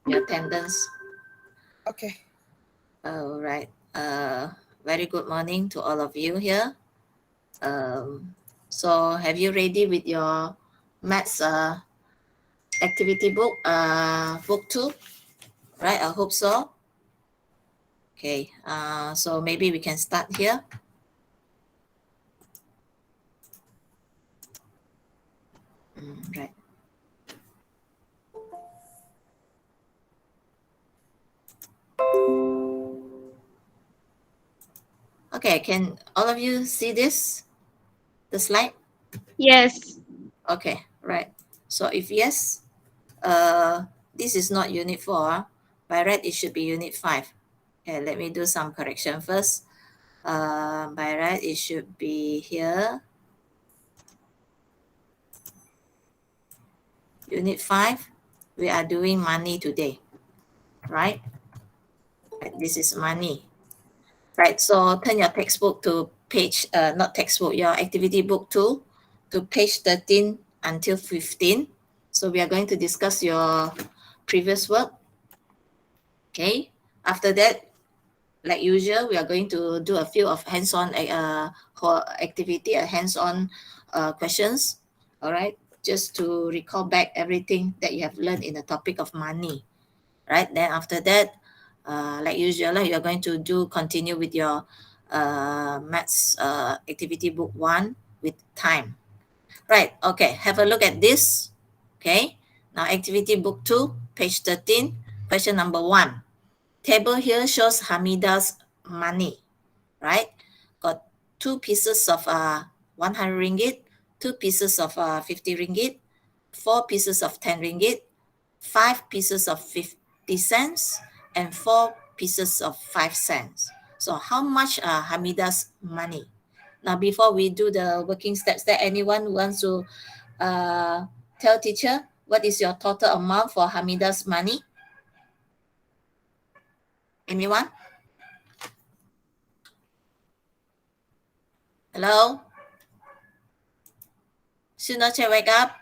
your attendance. Okay. All right. Very good morning to all of you here. So have you ready with your maths activity book, book 2? Right, I hope so. Okay, so maybe we can start here. Right. Okay, can all of you see this, the slide? Yes. Okay, right. So if yes, this is not unit 4. By right, it should be unit 5. Okay, let me do some correction first. By right, it should be here. Unit 5, we are doing money today, right? This is money. Right, so turn your textbook to page, not textbook, your activity book 2 to page 13 until 15. So we are going to discuss your previous work. Okay, after that, like usual, we are going to do a few of hands-on activity, hands-on questions. All right, just to recall back everything that you have learned in the topic of money. Right, then after that, like usual, you are going to continue with your maths activity book 1 with time. Right, okay, have a look at this. Okay, now activity book 2, page 13, question number 1. Table here shows Hamida's money, right? Got 2 pieces of 100 ringgit, 2 pieces of 50 ringgit, 4 pieces of 10 ringgit, 5 pieces of 50 cents, and 4 pieces of 5 cents. So how much are Hamida's money? Now, before we do the working steps, there anyone who wants to tell teacher what is your total amount for Hamida's money? Anyone? Hello? Sunoche, wake up.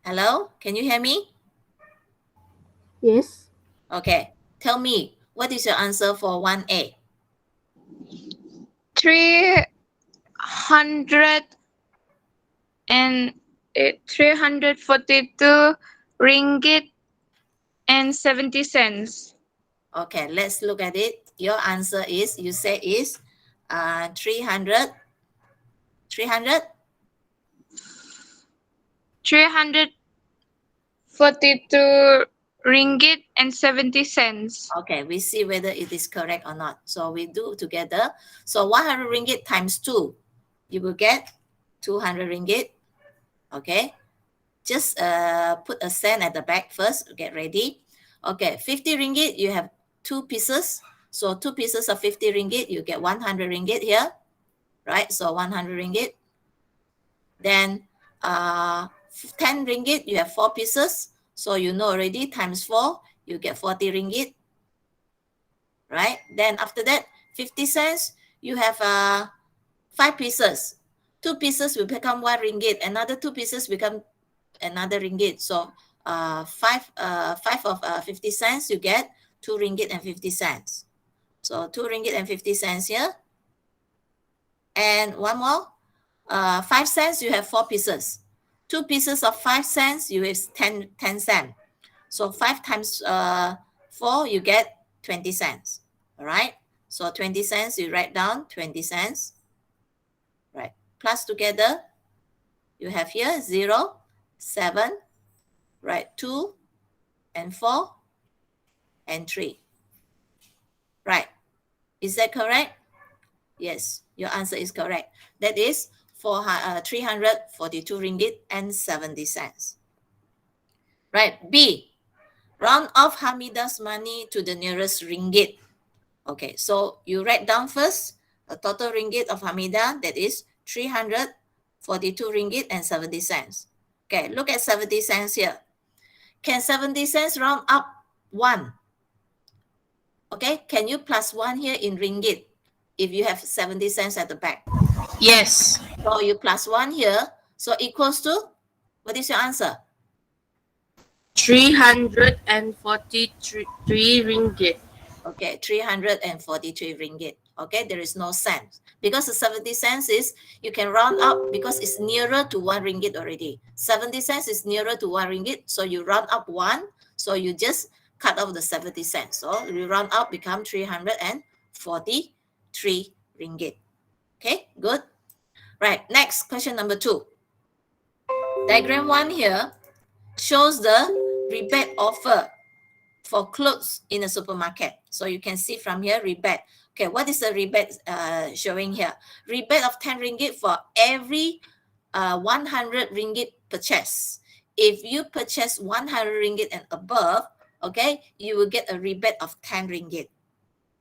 Hello? Can you hear me? Yes. Okay. Tell me, what is your answer for 1A? 300 and 342 ringgit and 70 cents. Okay, let's look at it. Your answer is, you say is 300, 300? 342 ringgit and 70 cents. Okay, we see whether it is correct or not. So we do together. So 100 ringgit times 2, you will get 200 ringgit. Okay, just put a cent at the back first. Get ready. Okay, 50 ringgit, you have 2 pieces. So 2 pieces of 50 ringgit, you get 100 ringgit here, right? So 100 ringgit. Then 10 ringgit, you have 4 pieces. So you know already, times 4, you get 40 ringgit, right? Then after that, 50 cents, you have 5 pieces. 2 pieces will become 1 ringgit. Another 2 pieces become another ringgit. So 5 of 50 cents, you get 2 ringgit and 50 cents. So 2 ringgit and 50 cents here. And one more, 5 cents, you have 4 pieces. 2 pieces of 5 cents, you have 10 cents. So 5 times 4, you get 20 cents. All right. So 20 cents, you write down 20 cents. Right. Plus together, you have here 0, 7, right, 2, and 4, and 3. Right. Is that correct? Yes, your answer is correct. That is 342 ringgit and 70 cents. Right. B, round off Hamida's money to the nearest ringgit. Okay, so you write down first a total ringgit of Hamida, that is 342 ringgit and 70 cents. Okay, look at 70 cents here. Can 70 cents round up 1? Okay, can you plus 1 here in ringgit if you have 70 cents at the back? Yes. So you plus 1 here, So equals to, what is your answer? 343 ringgit. Okay, 343 ringgit. Okay, there is no cents. Because the 70 cents is, you can round up because it's nearer to 1 ringgit already. 70 cents is nearer to 1 ringgit, so you round up 1, so you just cut off the 70 cents. So you round up, become 343 ringgit. Okay, good. Right, next, question number 2. Diagram 1 here shows the rebate offer for clothes in a supermarket. So you can see from here, rebate. Okay, what is the rebate showing here? Rebate of 10 ringgit for every 100 ringgit purchase. If you purchase 100 ringgit and above, okay, you will get a rebate of 10 ringgit.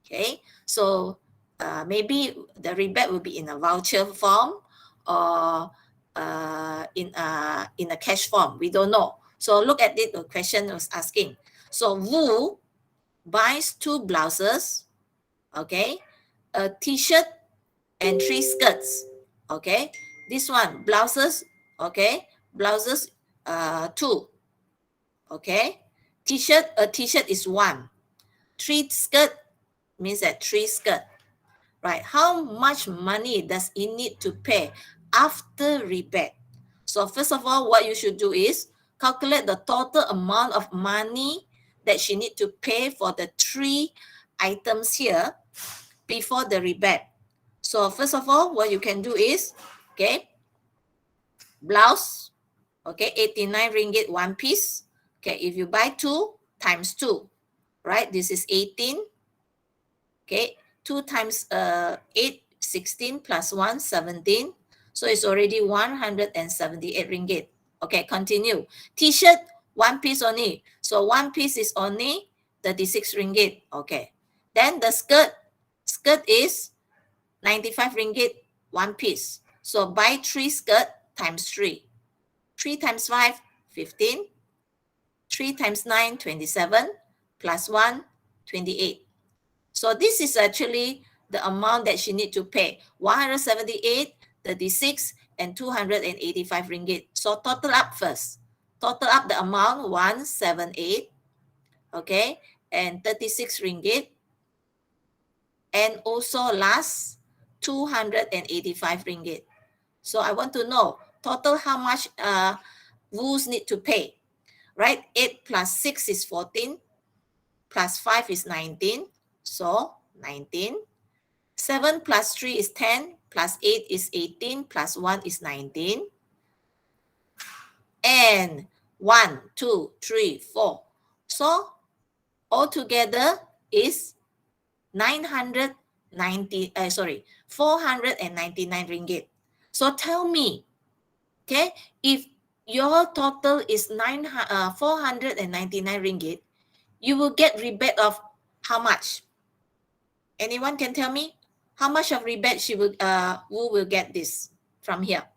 Okay, so maybe the rebate will be in a voucher form or in a cash form. We don't know. So look at it, the question was asking. So Wu buys 2 blouses, okay, a t-shirt and 3 skirts, okay. This one, blouses, okay, blouses 2, okay. T-shirt, a t-shirt is 1. 3 skirt means that 3 skirt, right? How much money does it need to pay after rebate? So first of all, what you should do is calculate the total amount of money that she need to pay for the 3 items here before the rebate. So first of all, what you can do is, okay, blouse, okay, 89 ringgit 1 piece. Okay, if you buy 2 times 2, right? This is 18. Okay, 2 times 8, 16 plus 1, 17. So it's already 178 ringgit. Okay, continue. T-shirt, 1 piece only. So 1 piece is only 36 ringgit. Okay. Then the skirt is 95 ringgit 1 piece. So buy 3 skirt times 3. 3 times 5, 15. 3 times 9, 27. Plus 1, 28. So this is actually the amount that she need to pay. 178, 36, and 285 ringgit. So total up first. Total up the amount 178, okay, and 36 ringgit. And also last 285 ringgit. So I want to know total how much Woos need to pay, right? 8 plus 6 is 14, plus 5 is 19. So 19. 7 plus 3 is 10, plus 8 is 18, plus 1 is 19. And 1, 2, 3, 4. So altogether is 499 ringgit. So tell me, okay, if your total is 499 ringgit, you will get rebate of how much? Anyone can tell me? How much of rebate Wu will get this from here?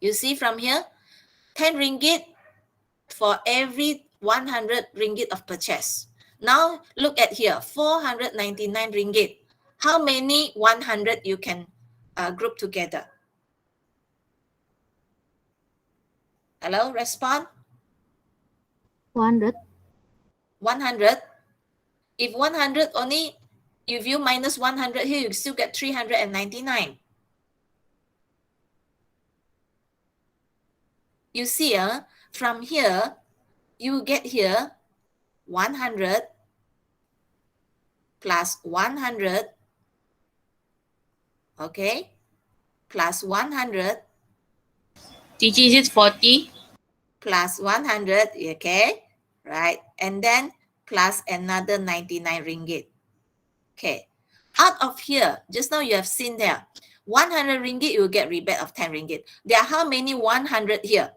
You see from here, 10 ringgit for every 100 ringgit of purchase. Now look at here, 499 ringgit. How many 100 you can group together? Hello, respond. 100. 100. If 100 only, if you minus 100 here, you still get 399. You see, from here, you get here 100 plus 100, okay, plus 100 Teacher, is it 40? plus 100, okay, right? And then plus another 99 ringgit. Okay, out of here, just now you have seen there, 100 ringgit, you will get rebate of 10 ringgit. There are how many 100 here?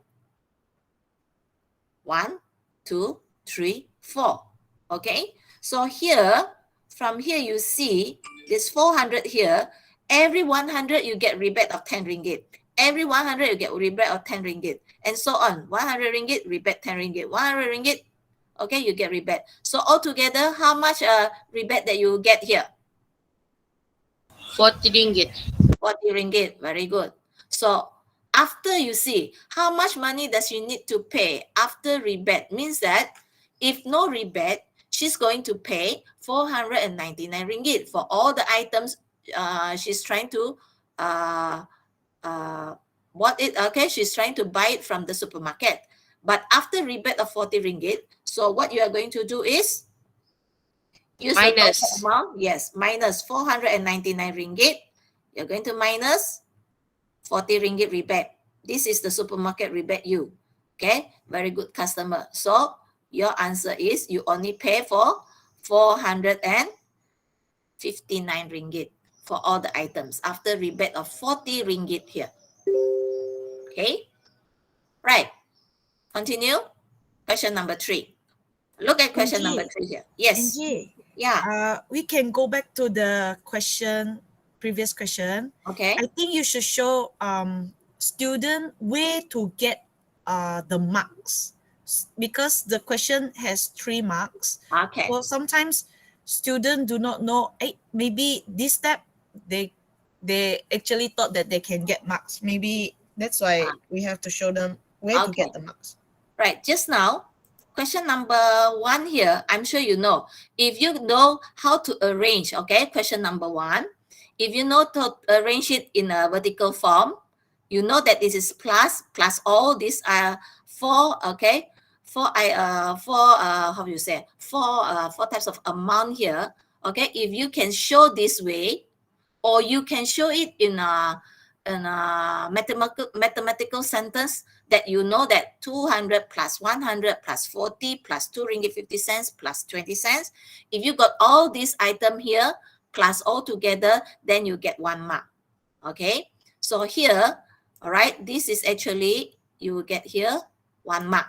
1, 2, 3, 4. Okay, so here, from here you see this 400 here. Every 100 you get rebate of 10 ringgit. Every 100 you get rebate of 10 ringgit, and so on. 100 ringgit, rebate 10 ringgit. 100 ringgit, okay, you get rebate. So altogether, how much rebate that you get here? 40 ringgit. 40 40 ringgit. Very good. So after you see how much money does she need to pay after rebate, means that if no rebate, she's going to pay 499 ringgit for all the items she's trying to she's trying to buy it from the supermarket. But after rebate of 40 ringgit, so what you are going to do is use the total Minus. amount. Yes, minus 499 ringgit. You're going to minus 40 ringgit rebate. This is the supermarket rebate you. Okay, very good customer. So your answer is you only pay for 459 ringgit for all the items after rebate of 40 ringgit here. Okay, right. Continue. Question number 3. Look at question number 3 here. Yes. Angie, Yeah. we can go back to the previous question. Okay. I think you should show student where to get the marks, because the question has 3 marks. Okay. So sometimes students do not know, maybe this step they actually thought that they can get marks. Maybe that's why we have to show them where to get the marks. Right. Just now, question number 1 here, I'm sure you know. If you know how to arrange, okay, question number 1, if you know to arrange it in a vertical form, you know that this is plus all these are 4, okay, 4 how do you say, 4 types of amount here. Okay, if you can show this way, or you can show it in a mathematical sentence, that you know that 200 plus 100 plus 40 plus 2 ringgit 50 cents plus 20 cents. If you got all these item here plus all together, then you get 1 mark. Okay, so here, all right, this is actually, you will get here 1 mark.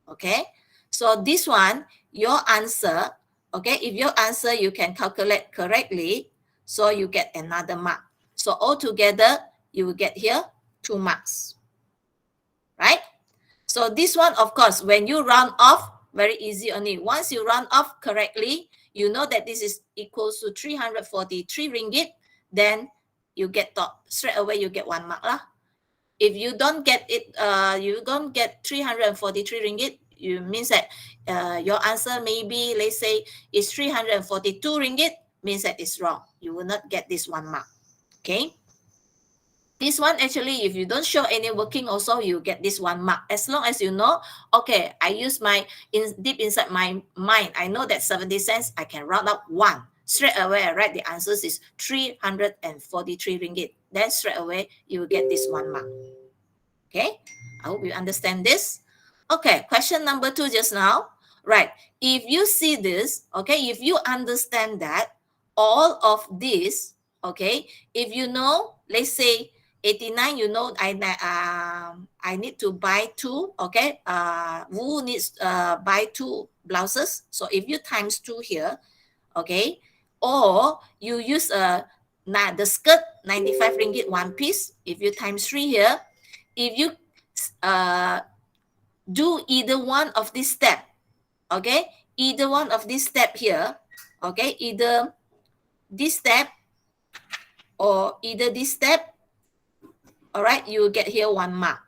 Okay, so this one, your answer, okay, if your answer you can calculate correctly, so you get another mark. So altogether, you will get here 2 marks. Right? So this one, of course, when you round off, very easy only. Once you round off correctly, you know that this is equals to 343 ringgit, then you get straight away, you get 1 mark lah. If you don't get it, you don't get 343 ringgit, you means that your answer maybe, let's say, is 342 ringgit, means that it's wrong. You will not get this 1 mark. Okay? This one, actually, if you don't show any working also, you get this 1 mark. As long as you know, okay, I use deep inside my mind, I know that 70 cents, I can round up 1. Straight away, I write the answers is 343 ringgit. Then straight away, you will get this 1 mark. Okay, I hope you understand this. Okay, question number 2 just now. Right, if you see this, okay, if you understand that all of this, okay, if you know, let's say 89, you know, I need to buy 2, okay, Wu needs buy 2 blouses. So if you times 2 here, okay, or you use the skirt, 95 ringgit 1 piece. If you times 3 here, if you do either one of this step, okay, either one of this step here, okay, either this step or either this step, all right, you will get here 1 mark.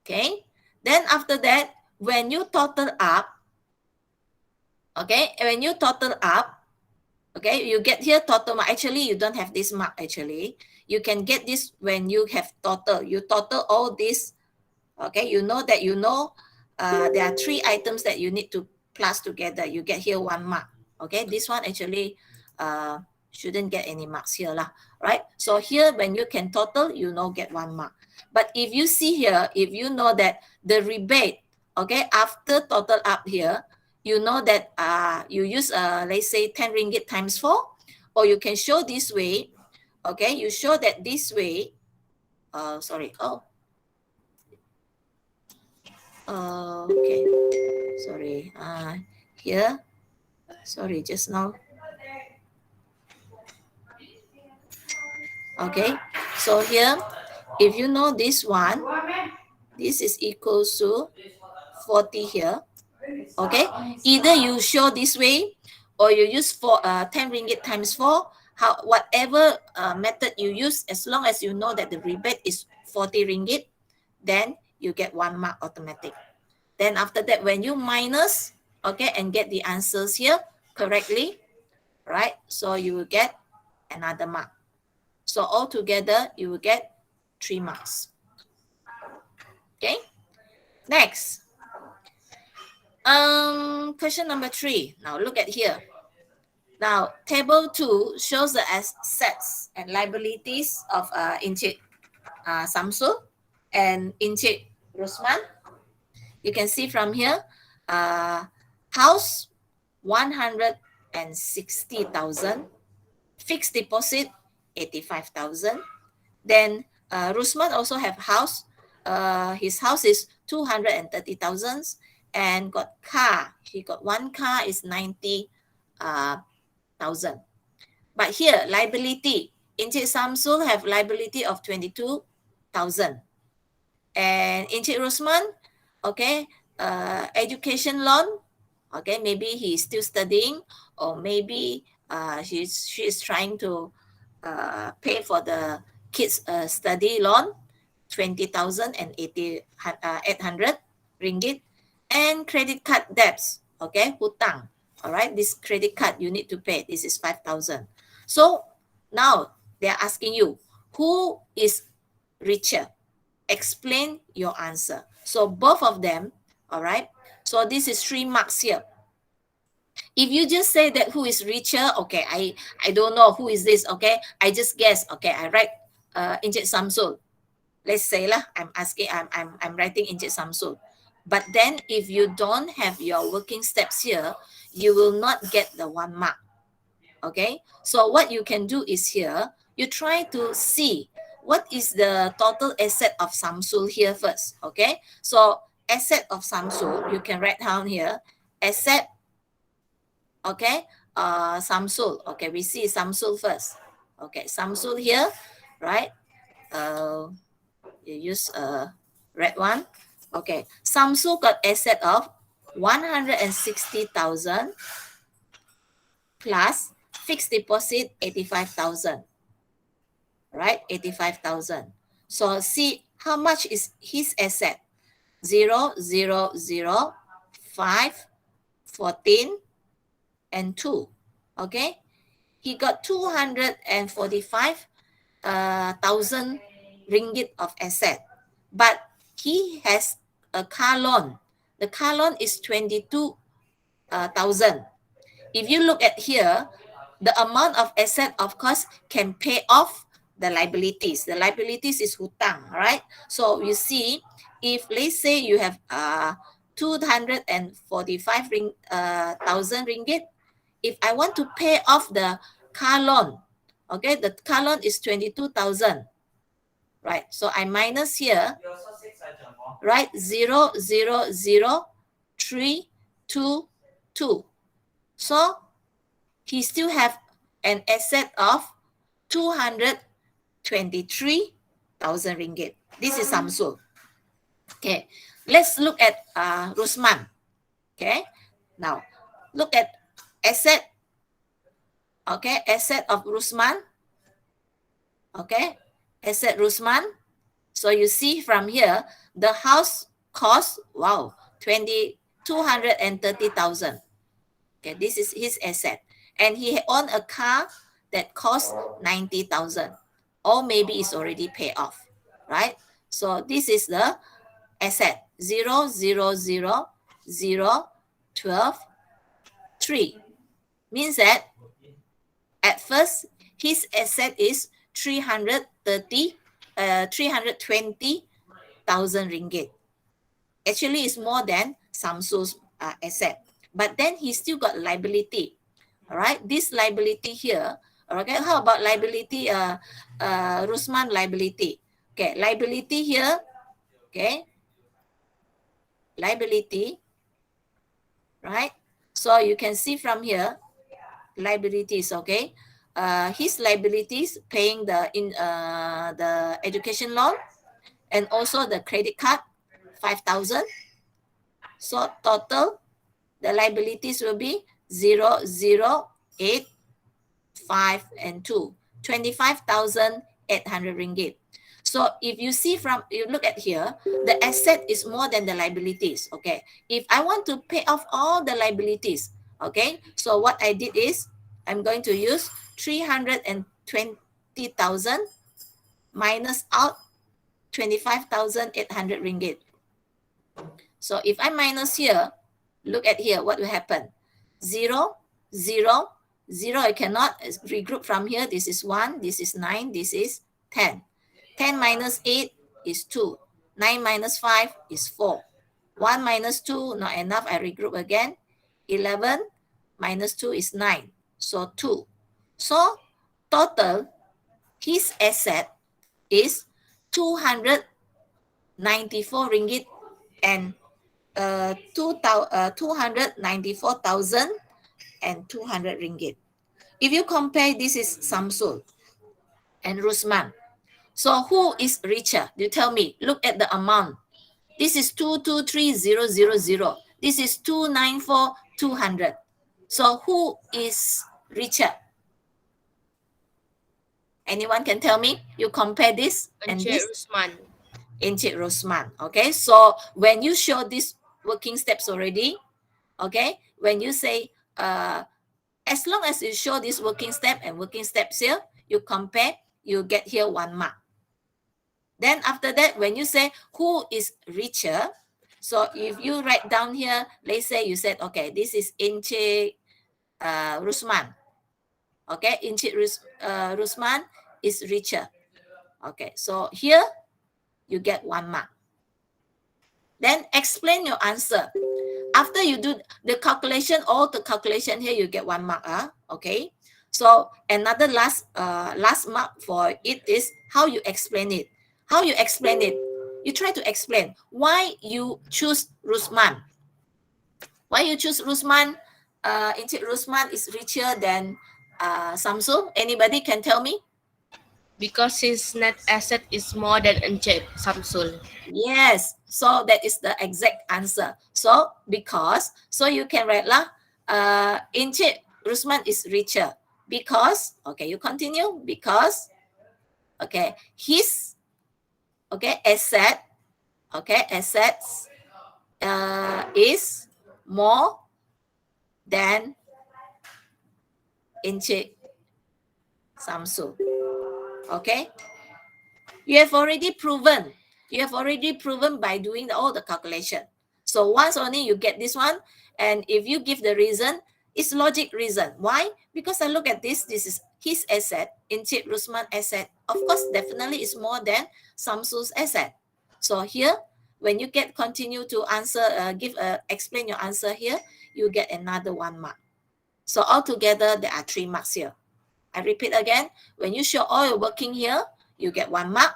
Okay, then after that, when you total up, okay, when you total up, okay, you get here total mark. Actually, you don't have this mark actually. You can get this when you have total. You total all this, okay, you know that there are 3 items that you need to plus together. You get here 1 mark. Okay, this one actually shouldn't get any marks here lah, right? So here, when you can total, you know, get 1 mark. But if you see here, if you know that the rebate, okay, after total up here, you know that you use, let's say 10 ringgit times 4, or you can show this way, okay, you show that this way, okay, sorry, here, sorry, just now. Okay, so here, if you know this one, this is equals to 40 here. Okay, either you show this way, or you use 10 ringgit times 4. whatever method you use, as long as you know that the rebate is 40 ringgit, then you get 1 mark automatic. Then after that, when you minus, okay, and get the answers here correctly, right? So you will get another mark. So altogether, you will get 3 marks. Okay. Next. Question number 3. Now look at here. Now, table 2 shows the assets and liabilities of Encik Samsul and Encik Rosman. You can see from here, house 160,000, fixed deposit 85,000. Then Rusman also have house. His house is 230,000 and got car. He got 1 car is 90,000. But here liability, Encik Samsul have liability of 22,000. And Encik Rosman, okay, education loan, okay, maybe he's still studying, or maybe she's trying to pay for the kids study loan, 20,000 and 800 ringgit. And credit card debts, okay, hutang, all right, this credit card you need to pay, this is 5,000. So now they're asking you, who is richer? Explain your answer. So both of them, all right, so this is 3 marks here. If you just say that who is richer, okay, I don't know who is this, okay, I just guess, okay, I write Encik Samsul. Let's say lah, I'm writing Encik Samsul. But then if you don't have your working steps here, you will not get the 1 mark. Okay, so what you can do is here, you try to see what is the total asset of Samsul here first. Okay, so asset of Samsul, you can write down here, asset, okay, Samsul. Okay, we see Samsul first. Okay, Samsul here, right? You use red one. Okay, Samsul got asset of 160,000 plus fixed deposit 85,000, right? 85,000. So see how much is his asset? 0, 0, 0, 5, 14, and 2. Okay, he got 245,000 ringgit of asset, but he has a car loan. The car loan is 22,000. If you look at here, the amount of asset, of course, can pay off the liabilities. The liabilities is hutang, right? So you see, if let's say you have 245,000 ringgit, if I want to pay off the car loan, okay, the car loan is 22,000, right? So I minus here, right? 0, 0, 0, 3, 2, 2. So he still have an asset of 223,000 ringgit. This is Samsul. Okay, let's look at Rusman. Okay, now look at asset. Okay, asset of Rusman. Okay, asset Rusman. So you see from here, the house cost, wow, 230,000. Okay, this is his asset. And he owned a car that cost 90,000. Or maybe it's already paid off, right? So this is the asset. 0, 0, 0, 0, 12, 3. Means that at first, his asset is 320,000 ringgit. Actually, it's more than Samsul's asset. But then he still got liability. All right, this liability here. Okay, how about liability? Rusman liability. Okay, liability here. Okay, liability. Right. So you can see from here, liabilities. Okay, his liabilities paying the education loan and also the credit card 5,000. So total, the liabilities will be 0, 0, 8, 5, and 2. 25,800 ringgit. So if you see from, you look at here, the asset is more than the liabilities, okay? If I want to pay off all the liabilities, okay? So what I did is, I'm going to use 320,000 minus out 25,800 ringgit. So if I minus here, look at here, what will happen? 0, 0, 0, I cannot regroup from here. This is 1, this is 9, this is 10. 10 minus 8 is 2. 9 minus 5 is 4. 1 minus 2, not enough, I regroup again. 11 minus 2 is 9. So 2. So total, his asset is 294 ringgit and 294,200 ringgit. If you compare, this is Samsul and Rusman. So who is richer? You tell me. Look at the amount. This is 223,000. This is 294,200. So who is richer? Anyone can tell me? You compare this and Encik this. Rusman. Encik Rosman. Okay, so when you show these working steps already, okay, when you say, as long as you show this working step and working steps here, you compare, you get here 1 mark. Then after that, when you say who is richer, so if you write down here, let's say you said, okay, this is Encik Rusman. Okay, Encik Rusman is richer. Okay, so here you get 1 mark. Then explain your answer. After you do the calculation, all the calculation here, you get 1 mark. Okay. So another last mark for it is how you explain it. How you explain it? You try to explain why you choose Rusman. Why you choose Rusman? Encik Rusman is richer than Samsul. Anybody can tell me? Because his net asset is more than Encik Samsul. Yes, so that is the exact answer. So because, so you can write lah, Encik Rusman is richer because, okay, you continue, because, okay, his, okay, asset, okay, assets is more than Encik Samsul. Okay, you have already proven. You have already proven by doing all the calculation. So once only you get this one, and if you give the reason, it's logic reason. Why? Because I look at this. This is his asset, Encik Rusman asset. Of course, definitely is more than Samsul's asset. So here, when you get continue to answer, explain your answer here, you get another 1 mark. So altogether, there are 3 marks here. I repeat again, when you show all your working here, you get 1 mark.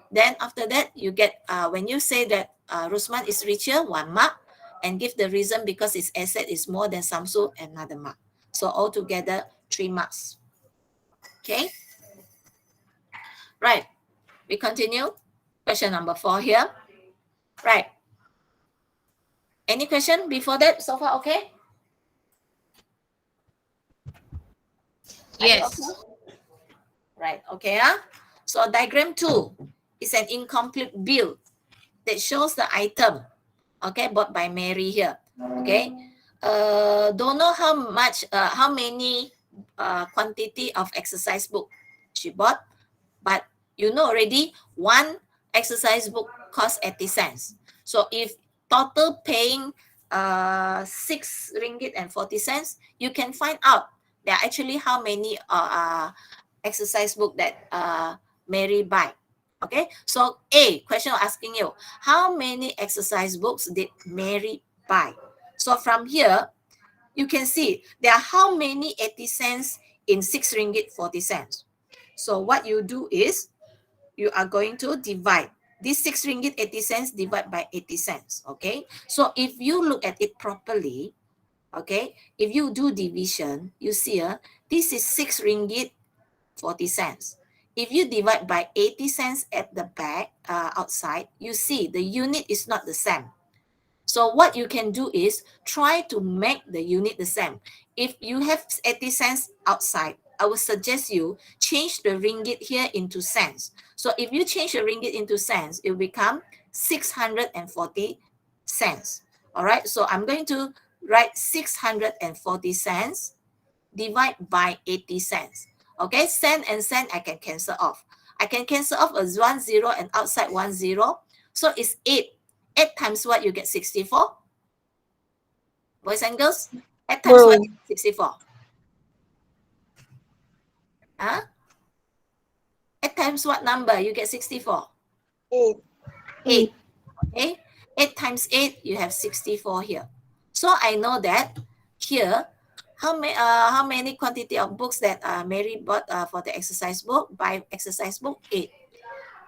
Then after that, you get, when you say that Rusman is richer, 1 mark, and give the reason because his asset is more than Samsul, another mark. So altogether, 3 marks. Okay. Right. We continue. Question number 4 here. Right. Any question before that? So far, okay? Yes. Okay? Right, okay. So diagram 2 is an incomplete bill that shows the item, okay, bought by Mary here. Okay. Don't know how much, how many quantity of exercise book she bought, but you know already 1 exercise book costs 80 cents. So if total paying 6 ringgit and 40 cents, you can find out there are actually how many exercise book that Mary buy. Okay, so A, question asking you, how many exercise books did Mary buy? So from here, you can see there are how many 80 cents in 6 ringgit 40 cents. So what you do is, you are going to divide this 6 ringgit 80 cents divide by 80 cents. Okay, so if you look at it properly, okay, if you do division, you see this is 6 ringgit 40 cents. If you divide by 80 cents at the back, outside, you see the unit is not the same. So what you can do is try to make the unit the same. If you have 80 cents outside, I would suggest you change the ringgit here into cents. So if you change the ringgit into cents, it will become 640 cents. All right, so I'm going to write 640 cents divide by 80 cents. Okay, cent and cent I can cancel off. I can cancel off a 1 0 and outside 1 0. So it's 8. 8 times what? You get 64. Boys and girls, 8 times what? 64. Huh? 8 times what number? You get 64. 8. 8. Okay, 8 times 8, you have 64 here. So I know that here, how many quantity of books that Mary bought for the exercise book? By exercise book, 8.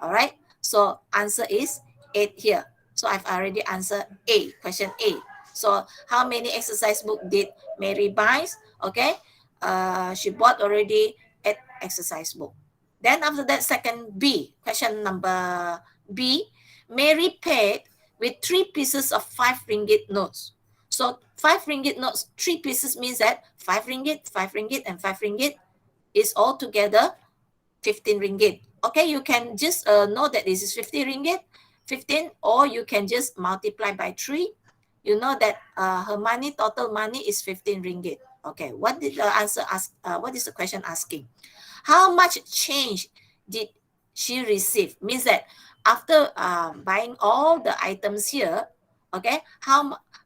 All right. So answer is 8 here. So I've already answered A, question A. So how many exercise book did Mary buy? Okay. She bought already 8 exercise book. Then after that, second B, question number B, Mary paid with 3 pieces of 5 ringgit notes. So 5 ringgit notes, 3 pieces means that 5 ringgit, 5 ringgit, and 5 ringgit is all together 15 ringgit. Okay, you can just know that this is 50 ringgit, 15, or you can just multiply by 3. You know that her money, total money is 15 ringgit. Okay, what did the answer ask? What is the question asking? How much change did she receive? Means that after buying all the items here, okay,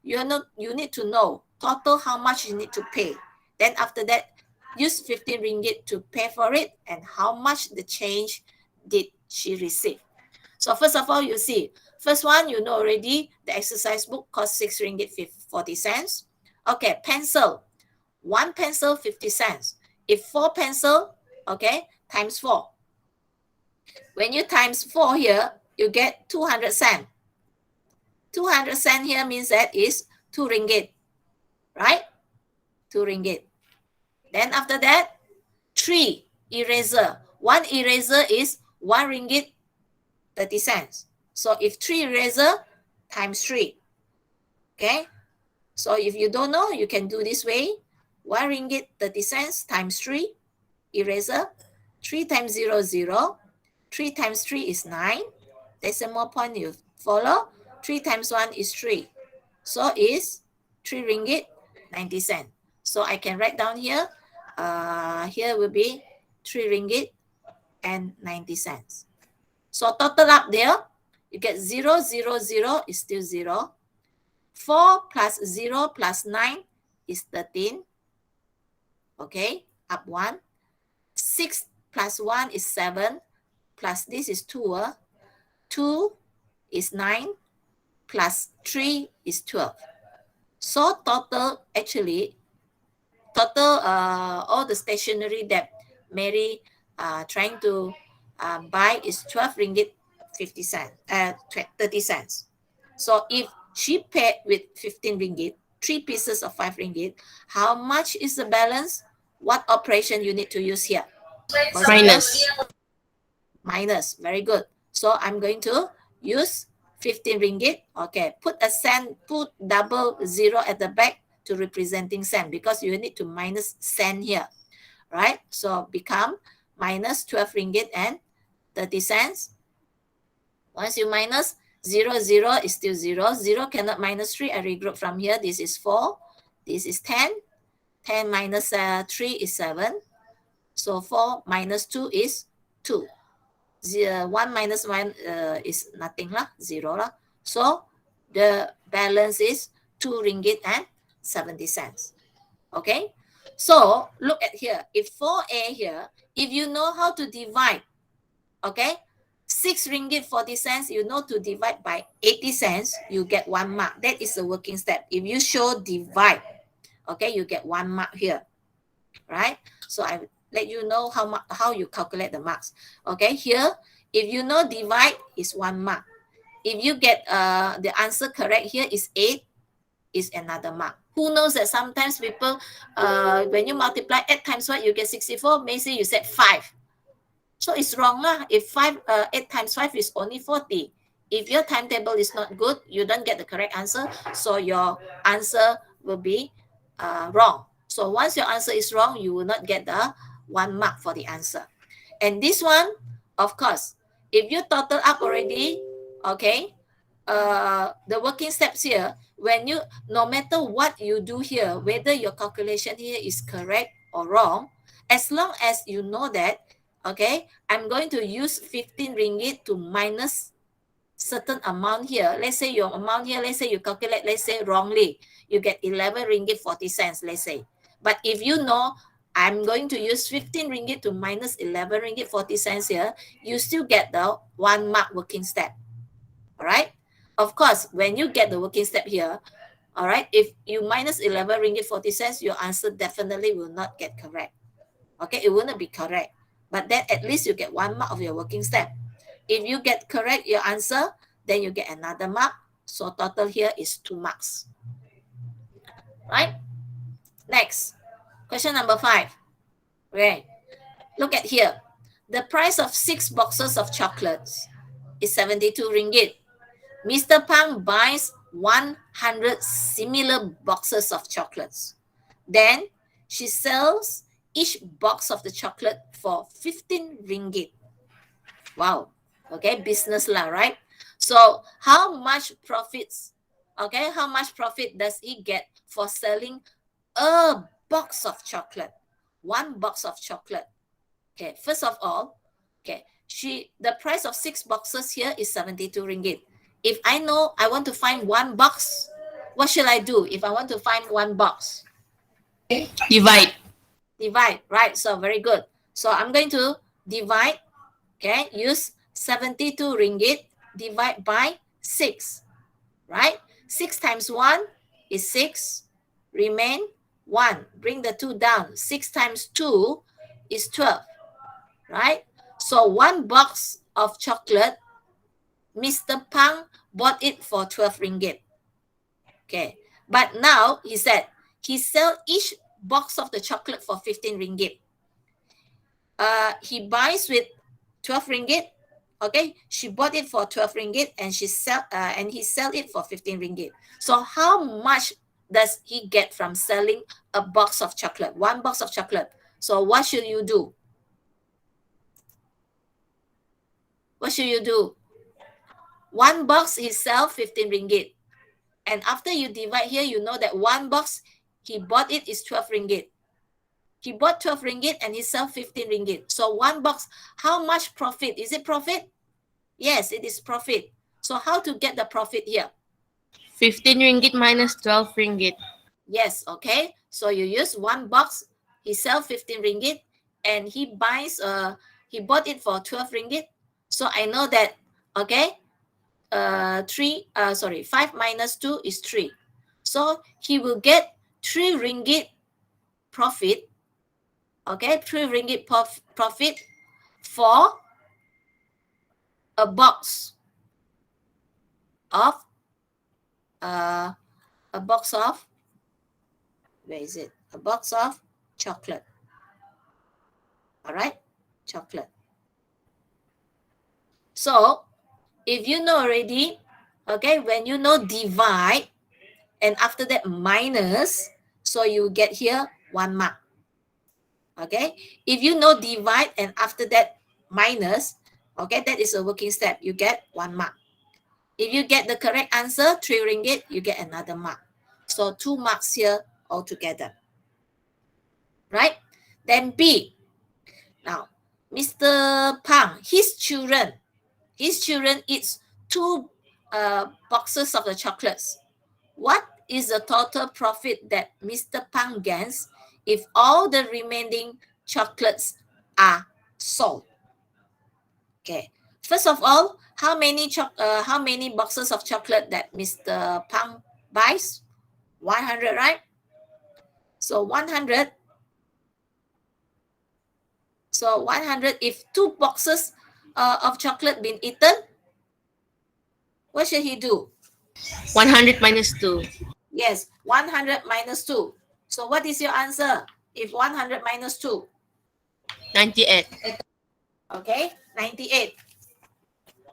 you need to know total how much you need to pay. Then after that, use 15 ringgit to pay for it, and how much the change did she receive. So first of all, you see, first one, you know already, the exercise book cost 6 ringgit 40 cents. Okay, pencil, 1 pencil 50 cents. If 4 pencil, okay, times 4. When you times 4 here, you get 200 cents. 200 cents here means that is 2 ringgit, right? 2 ringgit. Then after that, 3 eraser. 1 eraser is 1 ringgit 30 cents. So if 3 eraser times 3, okay? So if you don't know, you can do this way. 1 ringgit 30 cents times 3 eraser. 3 times 0, 0. 3 times 3 is 9. Decimal point you follow. 3 times 1 is 3. So is 3 ringgit 90 cents. So I can write down here. Here will be 3 ringgit and 90 cents. So total up there, you get 0, 0, 0 is still 0. 4 plus 0 plus 9 is 13. Okay, up 1. 6 plus 1 is 7. Plus this is 2. 2 is 9. Plus 3 is 12. So total, actually, total all the stationery that Mary trying to buy is 12 ringgit 50 cents, 30 cents. So if she paid with 15 ringgit, 3 pieces of 5 ringgit, how much is the balance? What operation you need to use here? Minus. Minus, very good. So I'm going to use 15 ringgit. Okay, put a cent, put double 0 at the back to representing cent, because you need to minus cent here, right? So become minus 12 ringgit and 30 cents. Once you minus 0, 0 is still 0. 0 cannot minus 3. I regroup from here. This is 4. This is 10. 10 minus 3 is 7. So 4 minus 2 is 2. 1 minus 1 is nothing lah, 0 lah. So the balance is 2 ringgit and 70 cents. Okay, so look at here. If 4A here, if you know how to divide, okay, 6 ringgit 40 cents, you know to divide by 80 cents, you get 1 mark. That is the working step. If you show divide, okay, you get 1 mark here, right? So I let you know how you calculate the marks. Okay, here, if you know divide is 1 mark. If you get the answer correct here is 8, is another mark. Who knows that sometimes people, when you multiply 8 times what, you get 64. Maybe you said 5. So it's wrong lah. If 8 times 5 is only 40. If your timetable is not good, you don't get the correct answer. So your answer will be wrong. So once your answer is wrong, you will not get the 1 mark for the answer. And this one, of course, if you total up already, okay, the working steps here, when you, no matter what you do here, whether your calculation here is correct or wrong, as long as you know that, okay, I'm going to use 15 ringgit to minus certain amount here. Let's say your amount here, let's say you calculate, let's say wrongly, you get 11 ringgit 40 cents, let's say. But if you know I'm going to use 15 ringgit to minus 11 ringgit 40 cents here, you still get the 1 mark working step. All right. Of course, when you get the working step here, all right, if you minus 11 ringgit 40 cents, your answer definitely will not get correct. Okay, it will not be correct. But then at least you get 1 mark of your working step. If you get correct your answer, then you get another mark. So total here is 2 marks. Right? Next, question number 5. Okay, look at here. The price of 6 boxes of chocolates is 72 ringgit. Mr. Pang buys 100 similar boxes of chocolates. Then she sells each box of the chocolate for 15 ringgit. Wow. Okay, business lah, right? So how much profits, okay, how much profit does he get for selling a box of chocolate? 1 box of chocolate. Okay, first of all, okay, the price of 6 boxes here is 72 ringgit. If I know I want to find 1 box, what should I do if I want to find 1 box? Divide. Divide, right? So very good. So I'm going to divide, okay, use 72 ringgit, divide by 6, right? 6 times 1 is 6, remain 1. Bring the 2 down. 6 times 2 is 12, right? So 1 box of chocolate, Mr. Pang bought it for 12 ringgit. Okay, but now he said he sell each box of the chocolate for 15 ringgit. He buys with 12 ringgit. Okay, she bought it for 12 ringgit and he sell it for 15 ringgit. So how much does he get from selling a box of chocolate? 1 box of chocolate. So what should you do? What should you do? 1 box he sell 15 ringgit. And after you divide here, you know that 1 box he bought it is 12 ringgit. He bought 12 ringgit and he sell 15 ringgit. So 1 box, how much profit? Is it profit? Yes, it is profit. So how to get the profit here? 15 ringgit minus 12 ringgit. Yes, okay. So you use 1 box, he sell 15 ringgit and he bought it for 12 ringgit. So I know that, okay, 5 minus 2 is 3. So he will get 3 ringgit profit, okay, 3 ringgit profit for a box of, where is it? A box of chocolate. All right, chocolate. So if you know already, okay, when you know divide and after that minus, so you get here 1 mark. Okay, if you know divide and after that minus, okay, that is a working step, you get 1 mark. If you get the correct answer, 3 ringgit, you get another mark. So 2 marks here altogether. Right? Then B. Now, Mr. Pang, his children eats 2 boxes of the chocolates. What is the total profit that Mr. Pang gains if all the remaining chocolates are sold? Okay. First of all, how many boxes of chocolate that Mr. Pang buys? 100, right? So 100. So 100, if 2 boxes of chocolate been eaten, what should he do? 100 minus 2. Yes, 100 minus 2. So what is your answer? If 100 minus 2? 98. Okay, 98.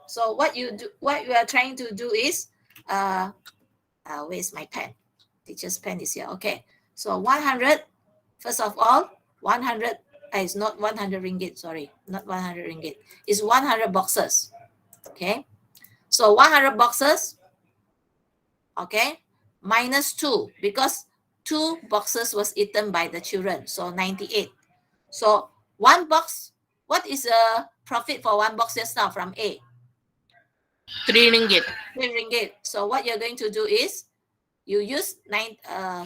So what you are trying to do is, where's my pen? Teacher's pen is here. Okay, so 100, first of all, 100 It's not 100 ringgit, sorry, not 100 ringgit. It's 100 boxes. Okay, so 100 boxes, okay, minus 2, because 2 boxes was eaten by the children, so 98. So 1 box, what is the profit for 1 box just now from A? 3 ringgit. 3 ringgit. So what you're going to do is you use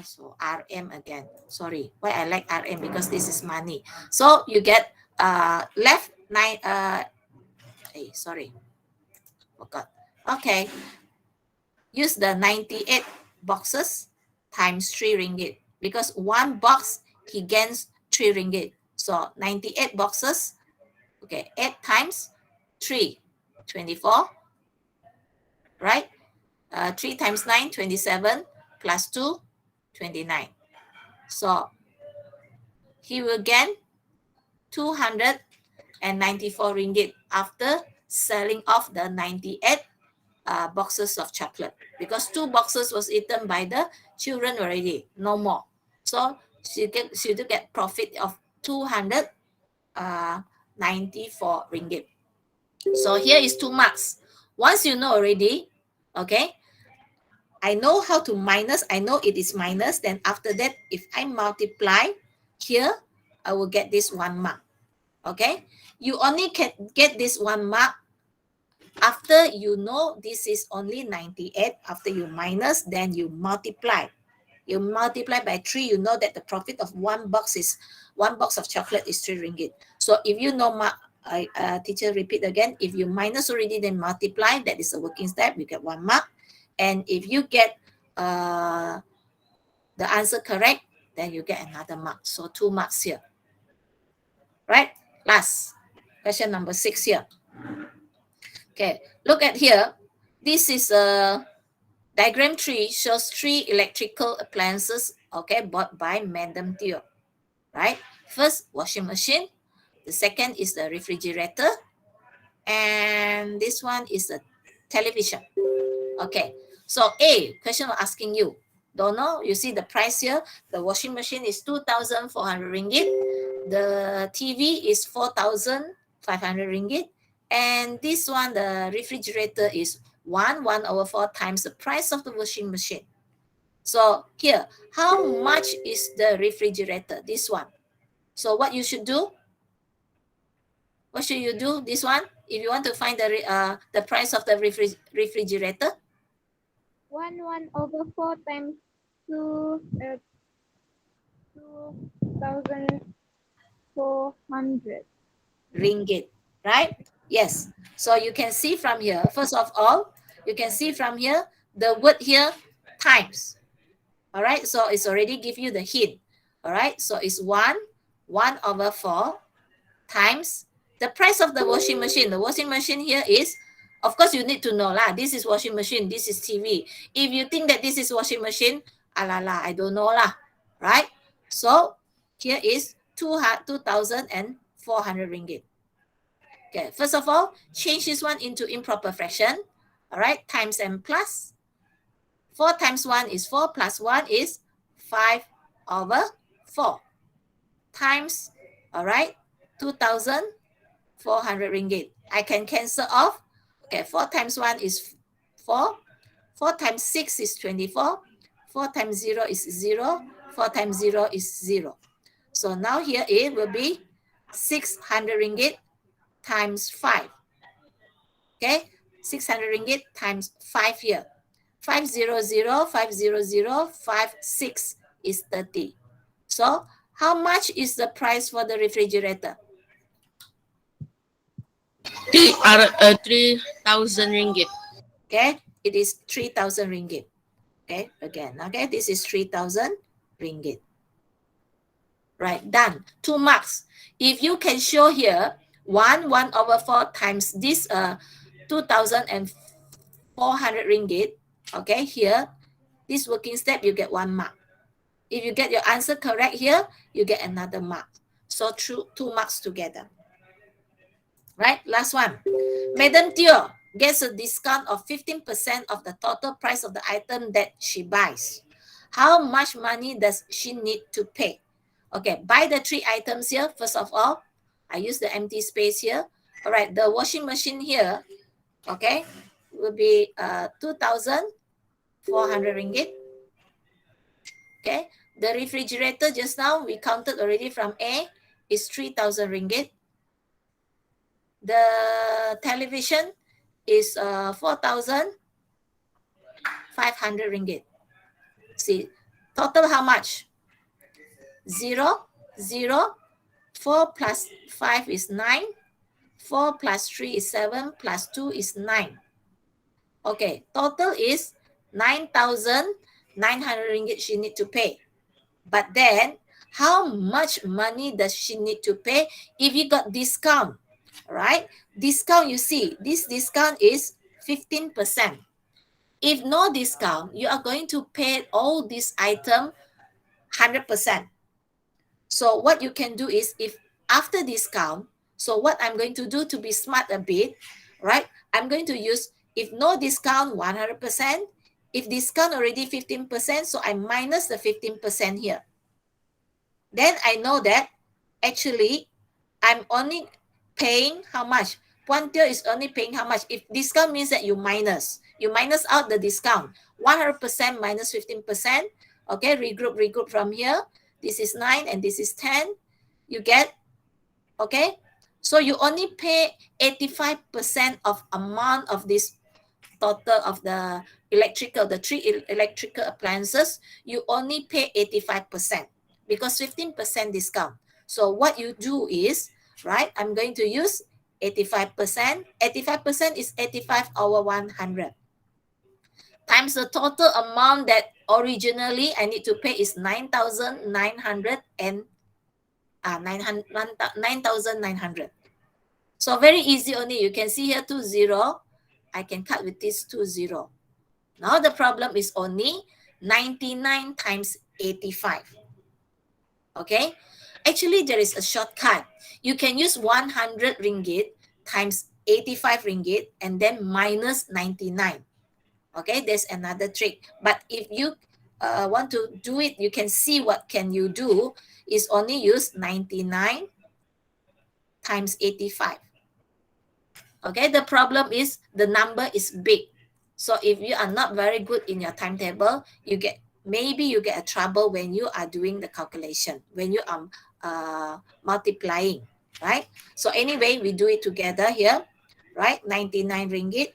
so RM again. Sorry, why I like RM, because this is money. So you get left 9 sorry, forgot. Okay, use the 98 boxes times 3 ringgit, because 1 box he gains 3 ringgit. So 98 boxes, okay, 8 times 3, 24, right? 3 times 9, 27, plus 2, 29. So he will gain 294 ringgit after selling off the 98 boxes of chocolate, because 2 boxes was eaten by the children already, no more. So she do get profit of 294 ringgit. So here is 2 marks. Once you know already, okay, I know how to minus, I know it is minus, then after that, if I multiply here, I will get this 1 mark. Okay, you only can get this 1 mark after you know this is only 98. After you minus, then you multiply. You multiply by 3, you know that the profit of 1 box of chocolate is 3 ringgit. So if you know, teacher repeat again, if you minus already, then multiply, that is a working step, you get 1 mark. And if you get the answer correct, then you get another mark. So 2 marks here. Right? Last, question number 6 here. Okay, look at here. This is a diagram 3, shows 3 electrical appliances, okay, bought by Madam Theo. Right? First, washing machine. The second is the refrigerator. And this one is the television. Okay, so A, question asking you. Don't know, you see the price here. The washing machine is 2,400 ringgit. The TV is 4,500 ringgit. And this one, the refrigerator is 1/4 times the price of the washing machine. So here, how much is the refrigerator? This one. So what you should do? What should you do? This one, if you want to find the price of the refrigerator. 1/4 times 2,400 ringgit, right? Yes. So you can see from here, first of all, you can see from here, the word here, times. All right. So it's already give you the hint. All right. So it's 1/4 times the price of the washing machine. The washing machine here is, of course, you need to know lah. This is washing machine. This is TV. If you think that this is washing machine, I don't know lah. Right? So here is 2,400 ringgit. Okay, first of all, change this one into improper fraction. All right, times and plus. 4 times 1 is 4, plus 1 is 5/4. Times, all right, 2,400 ringgit. I can cancel off. Okay, 4 times 1 is 4. 4 times 6 is 24. 4 times 0 is 0. 4 times 0 is 0. So now here it will be 600 ringgit times 5. Okay, 600 ringgit times 5 here. 500, 500, 56 is 30. So how much is the price for the refrigerator? 3,000 ringgit. Okay, it is 3,000 ringgit. Okay, again, okay, this is 3,000 ringgit. Right, done. 2 marks. If you can show here 1/4 times this 2,400 ringgit, okay, here, this working step, you get 1 mark. If you get your answer correct here, you get another mark. So 2 marks together. Right, last one. Madam Theo gets a discount of 15% of the total price of the item that she buys. How much money does she need to pay? Okay, buy the 3 items here. First of all, I use the empty space here. All right, the washing machine here, okay, will be 2,400 ringgit. Okay, the refrigerator just now we counted already from A is 3,000 ringgit. The television is 4,500 ringgit. See, total how much? 0, 0, 4 plus 5 is 9, 4 plus 3 is 7, plus 2 is 9. Okay, total is 9,900 ringgit she need to pay. But then, how much money does she need to pay if you got discount, right? Discount, you see, this discount is 15%. If no discount, you are going to pay all this item 100%. So what you can do is, if after discount, so what I'm going to do to be smart a bit, right? I'm going to use, if no discount, 100%. If discount already 15%, so I minus the 15% here. Then I know that actually I'm only paying how much? Theo is only paying how much? If discount means that you minus out the discount. 100% minus 15%. Okay, regroup from here. This is 9 and this is 10. You get, okay? So you only pay 85% of amount of this total of the electrical, the 3 electrical appliances. You only pay 85% because 15% discount. So what you do is, right, I'm going to use 85%. 85% is 85 over 100 times the total amount that originally I need to pay is 9,900 and 9,900. So very easy only. You can see here 2 0. I can cut with this 2 0. Now the problem is only 99 times 85. Okay. Actually, there is a shortcut. You can use 100 ringgit times 85 ringgit and then minus 99. Okay, there's another trick. But if you want to do it, you can see what can you do is only use 99 times 85. Okay, the problem is the number is big. So if you are not very good in your timetable, maybe you get a trouble when you are doing the calculation, when you are multiplying, right? So anyway, we do it together here, right? 99 ringgit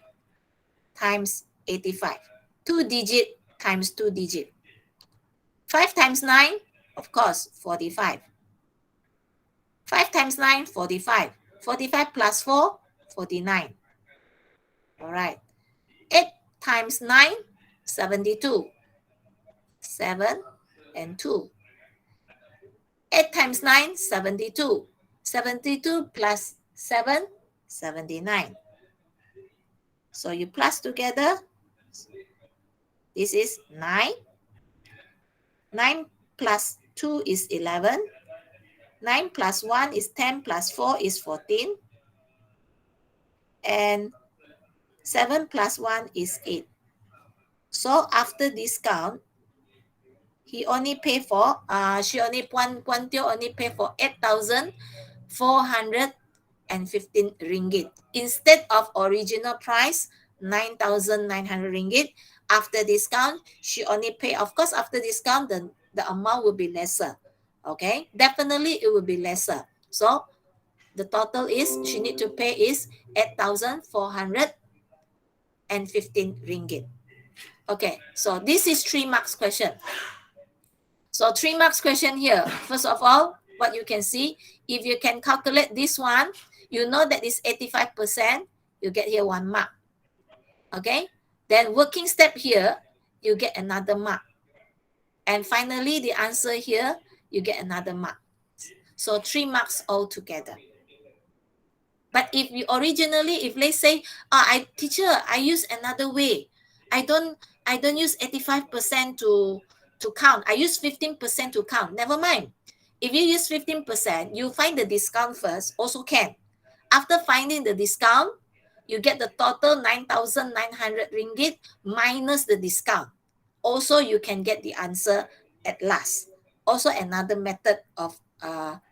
times 85. 2 digit times 2 digit. 5 times 9, of course, 45. 5 times 9, 45. 45 plus 4, 49. All right. 8 times 9, 72. 7 and 2. 8 times 9, 72. 72 plus 7, 79. So you plus together. This is 9. 9 plus 2 is 11. 9 plus 1 is 10 plus 4 is 14. And 7 plus 1 is 8. So after discount, he only pay for, Puan Teo only pay for 8,415 ringgit. Instead of original price, 9,900 ringgit. After discount, she only pay, of course, after discount, the amount will be lesser. Okay, definitely it will be lesser. So the total is, she need to pay is 8,415 ringgit. Okay, so this is 3 marks question. So 3 marks question here. First of all, what you can see, if you can calculate this one, you know that is 85%, you get here 1 mark. Okay, then working step here, you get another mark. And finally, the answer here, you get another mark. So 3 marks altogether. But if you originally, if let's say, teacher, I use another way. I don't use 85% to count. I use 15% to count. Never mind. If you use 15%, you find the discount first, also can. After finding the discount, you get the total 9,900 ringgit minus the discount. Also, you can get the answer at last. also another method of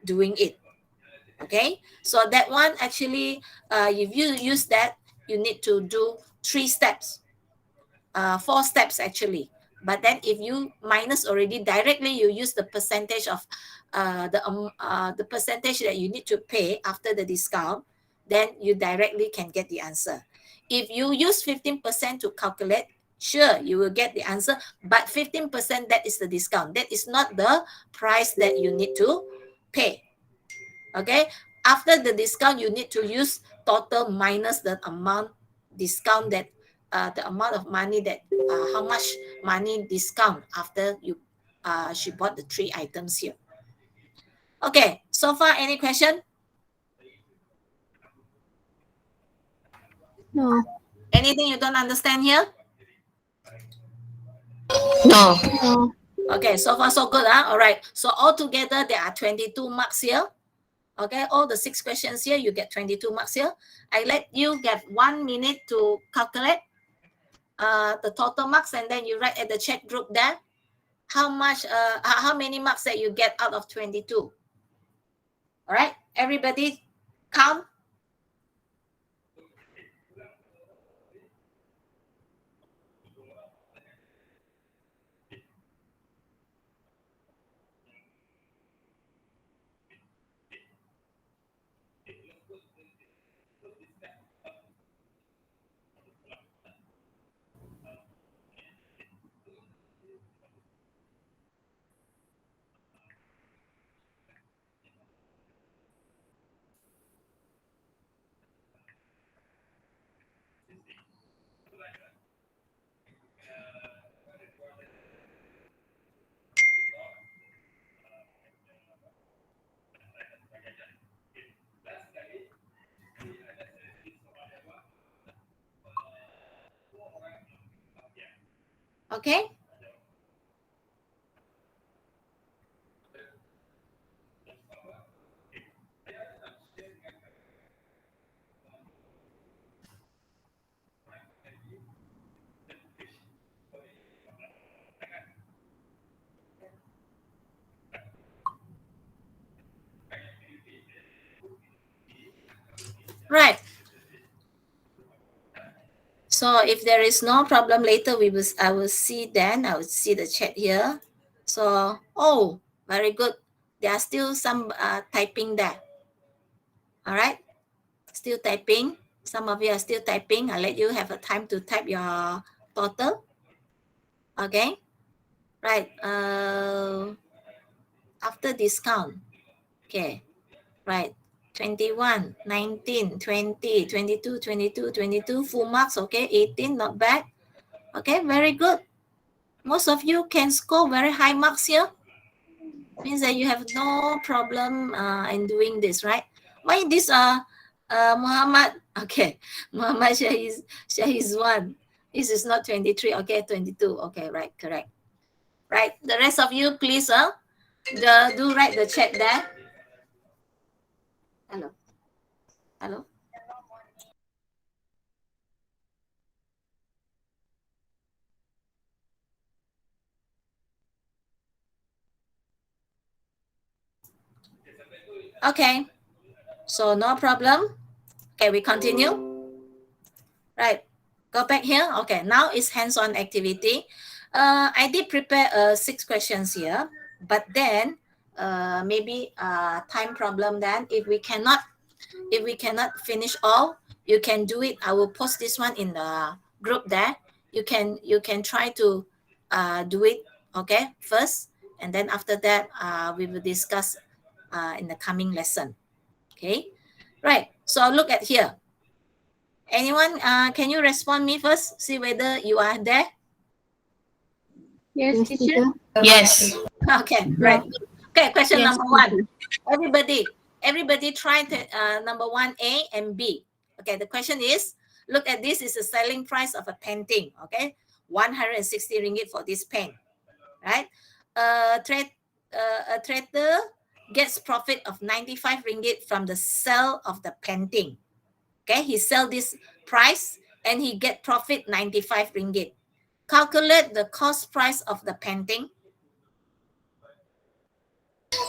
doing it. Okay, so that one actually, if you use that, you need to do 3 steps, 4 steps actually. But then if you minus already directly, you use the percentage of the percentage that you need to pay after the discount, then you directly can get the answer. If you use 15% to calculate, sure, you will get the answer, but 15%, that is the discount. That is not the price that you need to pay. Okay, after the discount, you need to use total minus the amount discount that the amount of money that how much money discount after you she bought the 3 items here. Okay, so far any question? No. Anything you don't understand here? No. No. Okay, so far so good. All right, so altogether there are 22 marks here. Okay, all the 6 questions here, you get 22 marks here. I let you get 1 minute to calculate the total marks, and then you write at the chat group there how many marks that you get out of 22. All right, everybody count. Okay, right. So if there is no problem later, I will see the chat here. So, oh, very good. There are still some typing there. All right, still typing. Some of you are still typing. I'll let you have a time to type your total. Okay, right. After discount. Okay, right. 21, 19, 20, 22, 22, 22, full marks. Okay, 18, not bad. Okay, very good. Most of you can score very high marks here. Means that you have no problem in doing this, right? Why this Muhammad? Okay, Muhammad Shahiz one. This is not 23. Okay, 22. Okay, right, correct. Right. The rest of you, please, do write the chat there. Hello. Hello. Okay. So no problem. Okay, we continue. Right. Go back here. Okay, now it's hands-on activity. I did prepare 6 questions here, but then maybe time problem. Then if we cannot finish all, you can do it. I will post this one in the group there. You can try to do it. Okay, first, and then after that we will discuss in the coming lesson. Okay, right. So look at here. Anyone, can you respond me first? See whether you are there. Yes, Yes, teacher. teacher. Yes. Okay, right. Okay, question Yes, number 1. Everybody try to, number 1A and B. Okay, the question is, look at this is the selling price of a painting. Okay, 160 ringgit for this pen, right? A trader gets profit of 95 ringgit from the sale of the painting. Okay, he sell this price and he get profit 95 ringgit. Calculate the cost price of the painting.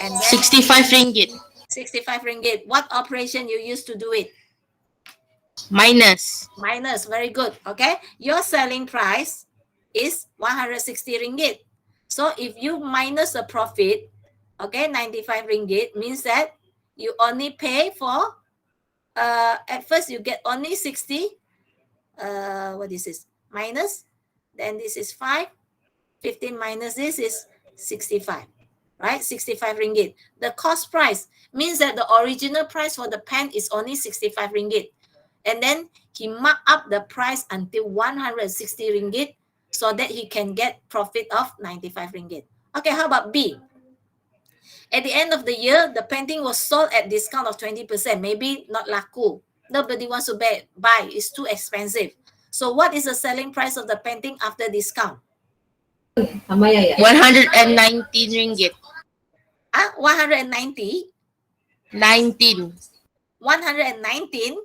And then 65 ringgit. 65 ringgit. What operation you use to do it? Minus. Minus. Very good. Okay. Your selling price is 160 ringgit. So if you minus the profit, okay, 95 ringgit means that you only pay for, at first you get only 60. What is this? Minus. Then this is 5. 15 minus this is 65. Right? 65 ringgit. The cost price means that the original price for the pen is only 65 ringgit. And then he marked up the price until 160 ringgit so that he can get profit of 95 ringgit. Okay, how about B? At the end of the year, the painting was sold at discount of 20%. Maybe not laku. Nobody wants to buy. It's too expensive. So what is the selling price of the painting after discount? 119 ringgit. 190? 19. 119?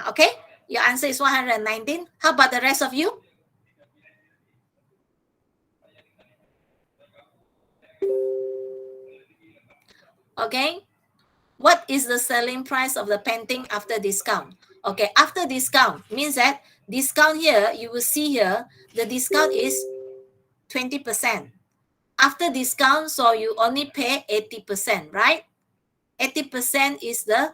Okay, your answer is 119. How about the rest of you? Okay, what is the selling price of the painting after discount? Okay, after discount means that discount here, you will see here, the discount is 20%. After discount, so you only pay 80%, right? 80% is the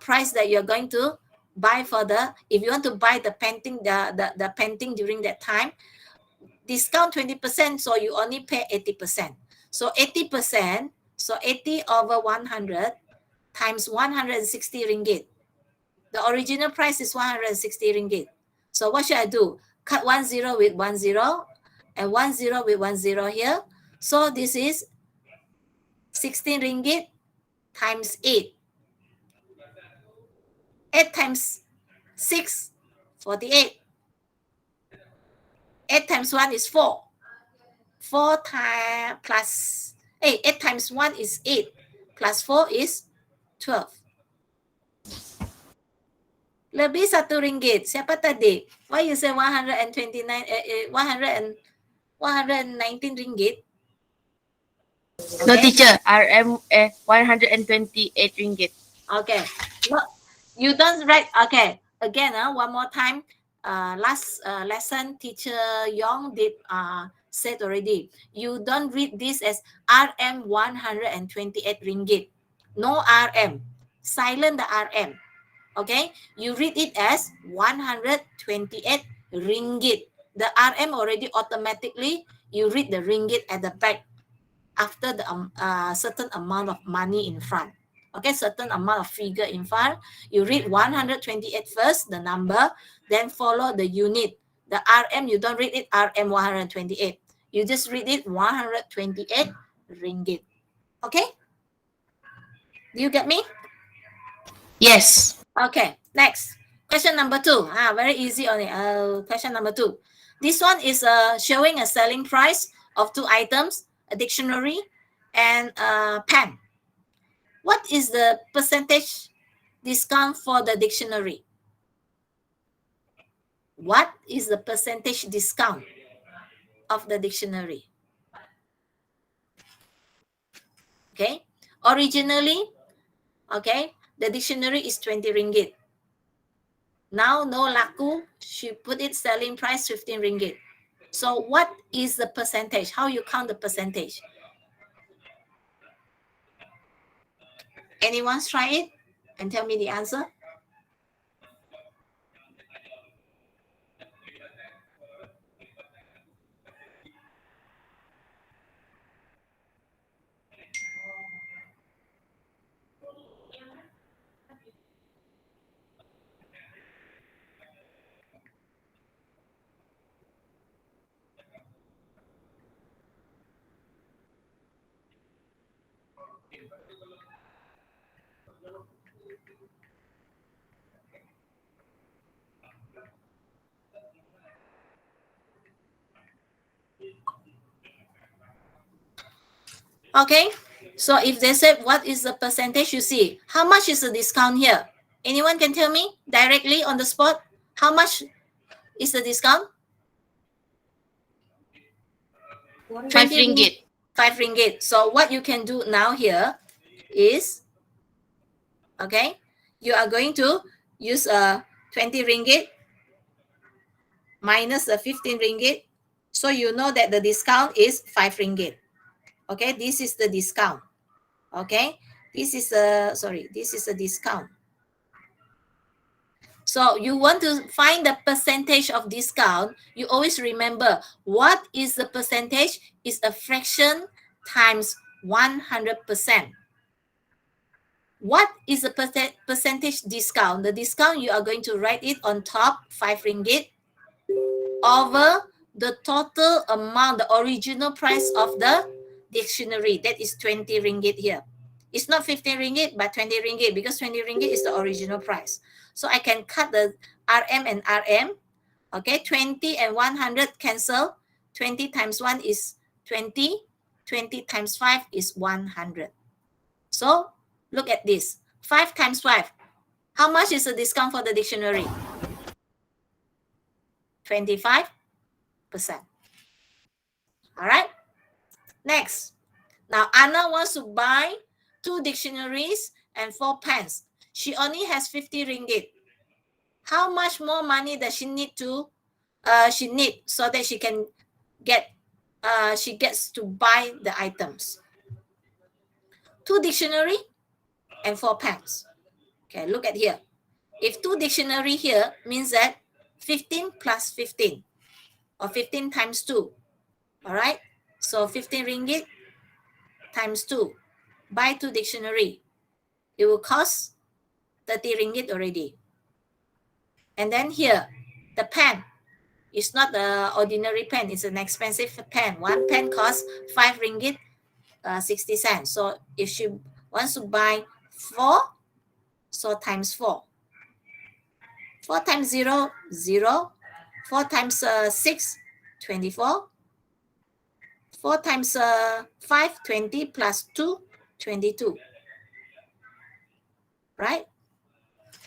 price that you're going to buy for the, if you want to buy the painting, the painting during that time, discount 20%, so you only pay 80%. So 80%, so 80 over 100 times 160 ringgit. The original price is 160 ringgit. So what should I do? Cut 1 0 with 1 0 and 1 0 with 1 0 here. So this is 16 ringgit times 8. 8 times 6, 48. 8 times 1 is 4. 4 times plus 8. 8 times 1 is 8. Plus 4 is 12. Lebih 1 ringgit. Siapa tadi? Why you say 119 ringgit? No, teacher. RM 128 ringgit. Okay. No, you don't write. Okay. Again, one more time. Last lesson, teacher Yong did said already. You don't read this as RM 128 ringgit. No RM. Silent the RM. Okay. You read it as 128 ringgit. The RM already automatically, you read the ringgit at the back after the certain amount of money in front. Okay, certain amount of figure in front. You read 128 first, the number, then follow the unit. The RM, you don't read it RM 128. You just read it 128 ringgit. Okay? Do you get me? Yes. Okay, next. Question number 2. Very easy only. Question number 2. This one is showing a selling price of 2 items, a dictionary and a pen. What is the percentage discount for the dictionary? What is the percentage discount of the dictionary? Okay. Originally, okay, the dictionary is 20 ringgit. Now, no laku, she put it selling price 15 ringgit. So what is the percentage? How you count the percentage? Anyone try it and tell me the answer? Okay, so if they said what is the percentage, you see, how much is the discount here? Anyone can tell me directly on the spot? How much is the discount? 5 ringgit. 5 ringgit. So what you can do now here is, okay, you are going to use a 20 ringgit minus the 15 ringgit. So you know that the discount is 5 ringgit. Okay, this is the discount. Okay, this is a, sorry, this is a discount. So you want to find the percentage of discount, you always remember what is the percentage? Is a fraction times 100%. What is the percentage discount? The discount, you are going to write it on top, 5 ringgit, over the total amount, the original price of the dictionary. That is 20 ringgit here. It's not 15 ringgit, but 20 ringgit, because 20 ringgit is the original price. So I can cut the RM and RM. Okay, 20 and 100 cancel. 20 times 1 is 20. 20 times 5 is 100. So look at this. 5 times 5. How much is the discount for the dictionary? 25%. All right. Next. Now, Anna wants to buy 2 dictionaries and 4 pens. She only has 50 ringgit. How much more money does she need to so that she can get she gets to buy the items? 2 dictionary and 4 pens. Okay, look at here. If 2 dictionary here means that 15 plus 15 or 15 times 2. All right. So 15 ringgit times 2. Buy 2 dictionary. It will cost 30 ringgit already. And then here, the pen. It's not the ordinary pen. It's an expensive pen. 1 pen costs 5 ringgit 60 cents. So if she wants to buy 4, so times 4. 4 times 0, 0. 4 times 6, 24. 4 times 5, 20 plus 2, 22. Right?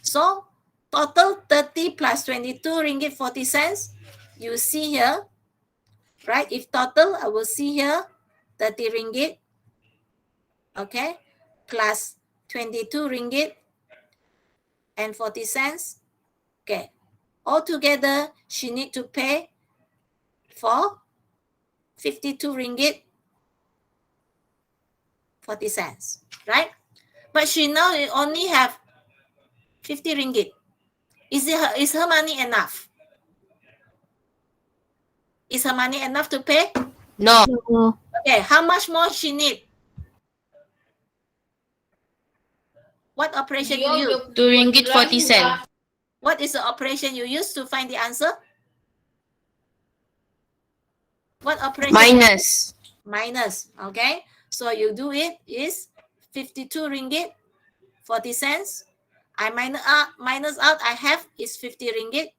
So total 30 plus 22 ringgit 40 cents. You see here, right? If total, I will see here 30 ringgit, okay, plus 22 ringgit and 40 cents. Okay. Altogether, she need to pay for 52 ringgit 40 cents, right? But she now only have 50 ringgit. Is her money enough? Is her money enough to pay? No. No. Okay, how much more she need? What operation you use? 2 ringgit 40 cent. What is the operation you use to find the answer? What operation? Minus. Minus, okay? So you do it is 52 ringgit 40 cents. I minus out, I have is 50 ringgit.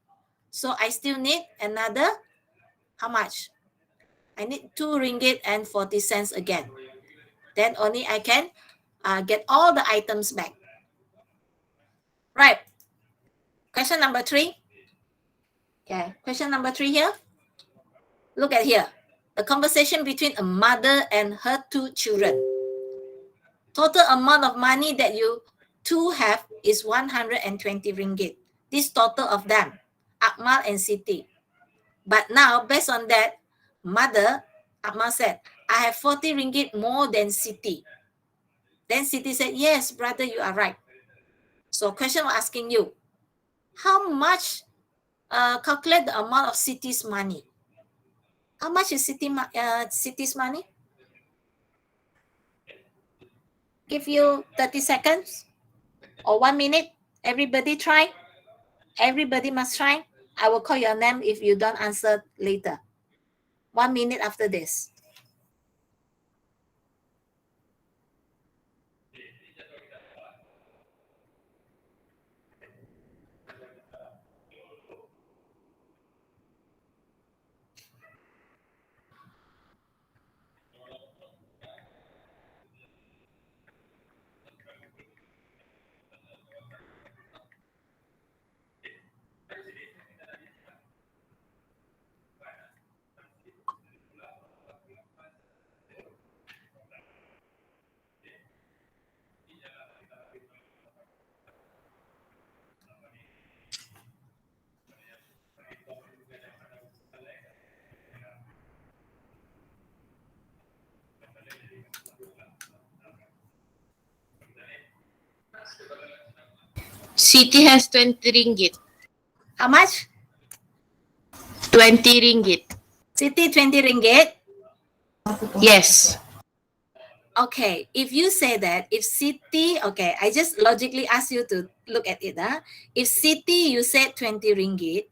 So I still need another, how much? I need 2 ringgit and 40 cents again. Then only I can get all the items back. Right. Question number 3. Okay, question number 3 here. Look at here. A conversation between a mother and her 2 children. Total amount of money that you 2 have is 120 ringgit. This total of them, Akmal and Siti. But now, based on that, mother, Akmal said, I have 40 ringgit more than Siti. Then Siti said, yes, brother, you are right. So question was asking you, how much, calculate the amount of Siti's money. How much is Siti's money? Give you 30 seconds or 1 minute. Everybody try. Everybody must try. I will call your name if you don't answer later. 1 minute after this. Siti has 20 ringgit. How much? 20 ringgit. Siti 20 ringgit. Yes. Okay, if you say that, if Siti, okay, I just logically ask you to look at it. If Siti, you said 20 ringgit.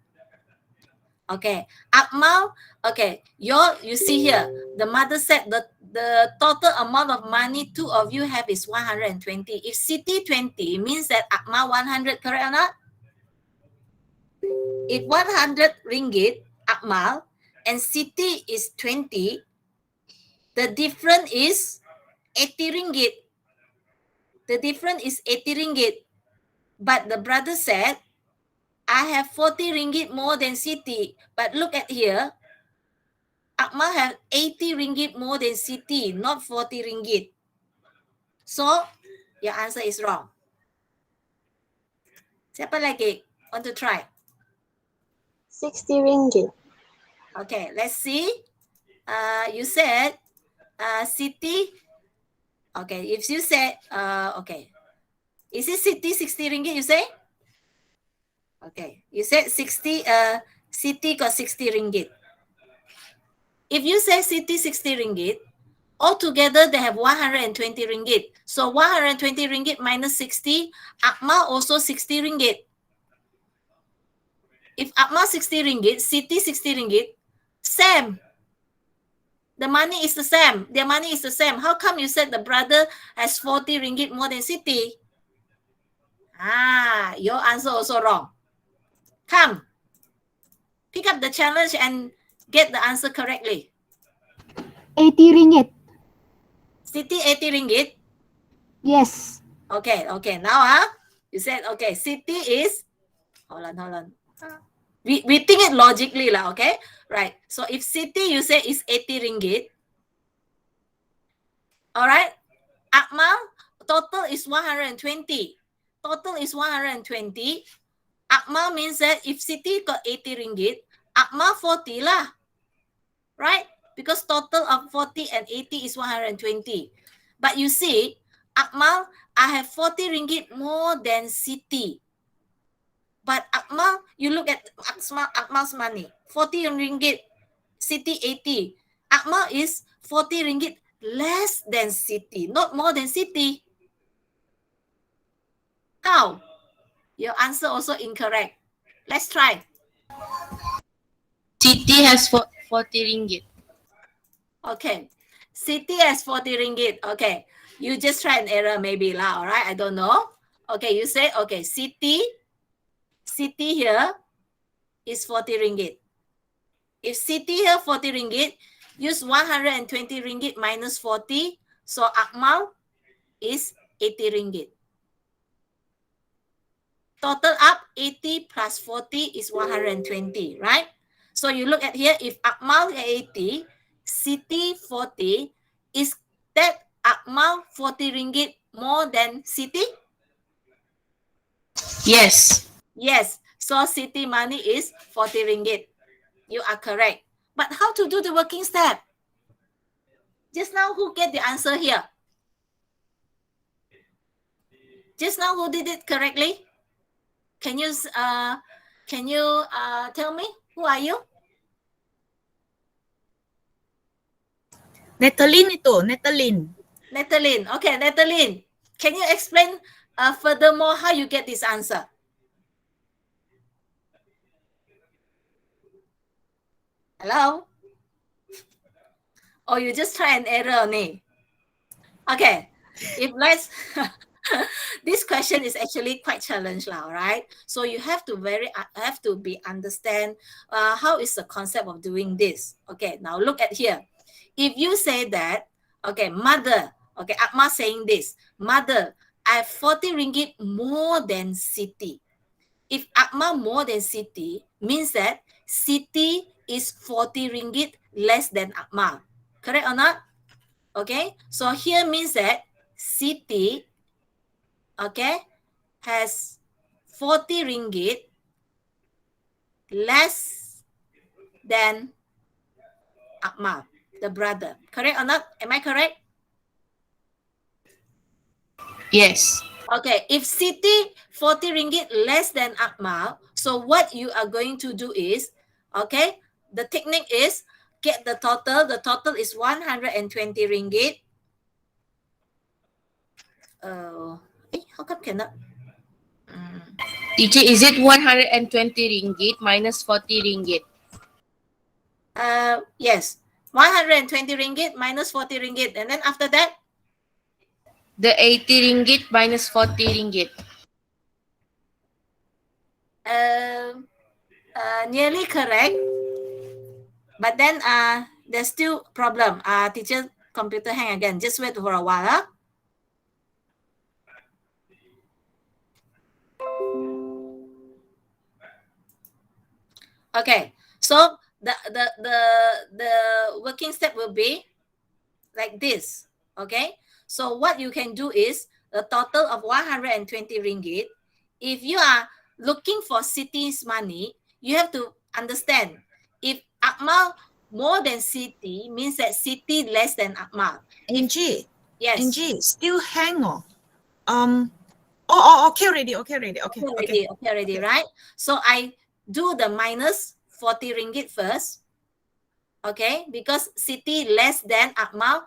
Okay, Akmal, okay, you see here, the mother said the total amount of money two of you have is 120. If Siti 20 means that Akmal 100, correct or not? If 100 ringgit, Akmal, and Siti is 20, the difference is 80 ringgit. The difference is 80 ringgit. But the brother said, I have 40 ringgit more than Siti. But look at here, Akmal have 80 ringgit more than Siti, not 40 ringgit. So, your answer is wrong. Siapa lagi? Want to try? 60 ringgit. Okay, let's see. You said Siti. Okay, if you said, okay. Is it Siti 60 ringgit you say? Okay, you said 60, Siti got 60 ringgit. If you say Siti 60 ringgit, altogether they have 120 ringgit. So 120 ringgit minus 60, Akmal also 60 ringgit. If Akmal 60 ringgit, Siti 60 ringgit, same. The money is the same. Their money is the same. How come you said the brother has 40 ringgit more than Siti? Your answer also wrong. Come, pick up the challenge and get the answer correctly. 80 ringgit. Siti 80 ringgit. Yes. Okay. Now, you said, okay, Siti is, hold on. We think it logically, okay? Right. So if Siti, you say is 80 ringgit. All right. Akmal, total is 120. Total is 120. Akmal means that if Siti got 80 ringgit, Akmal 40 lah. Right? Because total of 40 and 80 is 120. But you see, Akmal, I have 40 ringgit more than Siti. But Akmal, you look at Akmal's money, 40 ringgit, Siti 80. Akmal is 40 ringgit less than Siti, not more than Siti. How? Your answer also incorrect. Let's try. Siti has 40 ringgit. Okay. Siti has 40 ringgit. Okay. You just try an error maybe lah. All right. I don't know. Okay. You say, okay, Siti here is 40 ringgit. If Siti here 40 ringgit, use 120 ringgit minus 40. So Akmal is 80 ringgit. Total up 80 plus 40 is 120, right? So you look at here, if Akmal 80, Siti 40, is that Akmal 40 ringgit more than Siti? Yes. Yes. So Siti money is 40 ringgit. You are correct. But how to do the working step? Just now, who get the answer here? Just now, who did it correctly? Can you tell me? Who are you? Natalie itu, Natalie. Natalie. Okay, Natalie. Can you explain furthermore how you get this answer? Hello? Or you just try an error only? Okay. If let's this question is actually quite challenged, right? So you have to be understand how is the concept of doing this. Okay, now look at here. If you say that, okay, mother, okay, Akmal saying this, mother, I have 40 ringgit more than Siti. If Akmal more than Siti, means that Siti is 40 ringgit less than Akmal. Correct or not? Okay, so here means that Siti, okay, has 40 ringgit less than Akmal, the brother. Correct or not? Am I correct? Yes. Okay, if Siti 40 ringgit less than Akmal, so what you are going to do is, okay, the technique is get the total. The total is 120 ringgit. How come cannot? Teacher, is it 120 ringgit minus 40 ringgit? Yes, 120 ringgit minus 40 ringgit. And then after that, The 80 ringgit minus 40 ringgit. nearly correct. But then there's still problem. Teacher computer hang again. Just wait for a while. Huh? Okay. So the working step will be like this. Okay. So what you can do is a total of 120 ringgit. If you are looking for Siti's money, you have to understand if Akmal more than Siti means that Siti less than Akmal. Angie, Yes. Angie, still hang on. Okay already. Okay already, right? So I do the minus 40 ringgit first. Okay, because Siti less than Akmal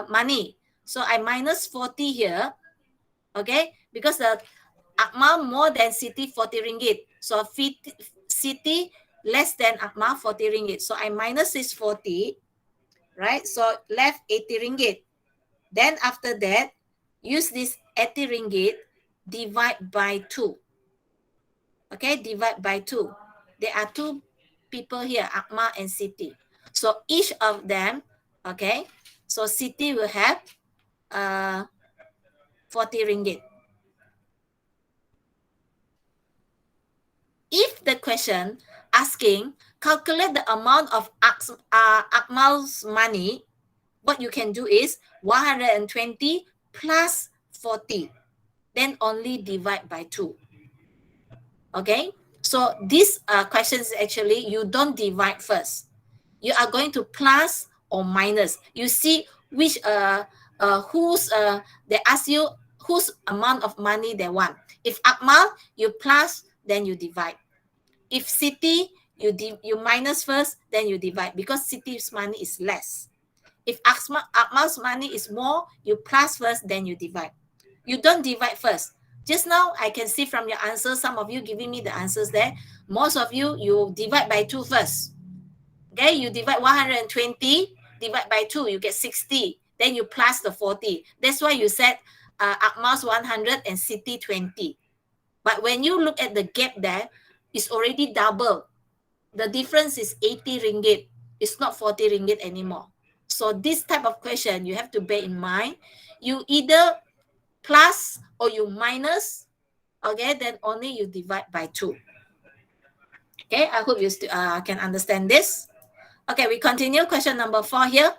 money. So I minus 40 here. Okay, because the Akmal more than Siti 40 ringgit. So Siti less than Akmal 40 ringgit. So I minus this 40, right? So left 80 ringgit. Then after that, use this 80 ringgit, divide by 2. Okay, divide by 2. There are 2 people here, Akmal and Siti. So each of them, okay, so Siti will have 40 ringgit. If the question asking, calculate the amount of Akmal's money, what you can do is 120 plus 40. Then only divide by 2. Okay, so this question is actually you don't divide first. You are going to plus or minus. You see which they ask you whose amount of money they want. If Akmal, you plus, then you divide. If Siti, you minus first, then you divide because Siti's money is less. If Akmal's money is more, you plus first, then you divide. You don't divide first. Just now, I can see from your answers, some of you giving me the answers there. Most of you, you divide by 2 first. Okay, you divide 120, divide by 2, you get 60. Then you plus the 40. That's why you said Akmal's 100 and Siti 20. But when you look at the gap there, it's already double. The difference is 80 ringgit. It's not 40 ringgit anymore. So this type of question, you have to bear in mind. You either plus or you minus, okay, then only you divide by 2. Okay, I hope you can understand this. Okay, we continue. Question number 4 here.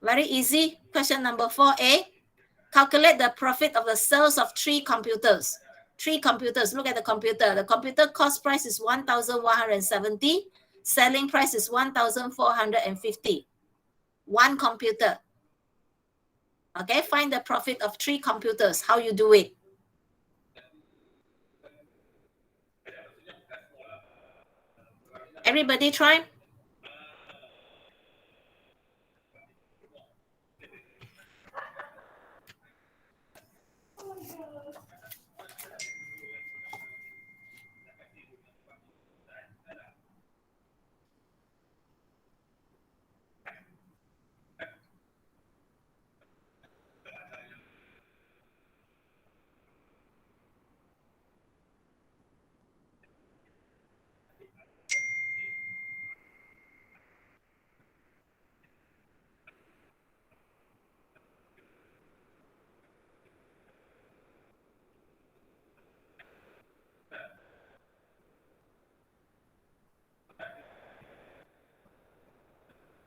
Very easy. Question number 4A. Calculate the profit of the sales of 3 computers. 3 computers. Look at the computer. The computer cost price is 1,170. Selling price is 1,450. 1 computer. Okay, find the profit of 3 computers. How you do it? Everybody try.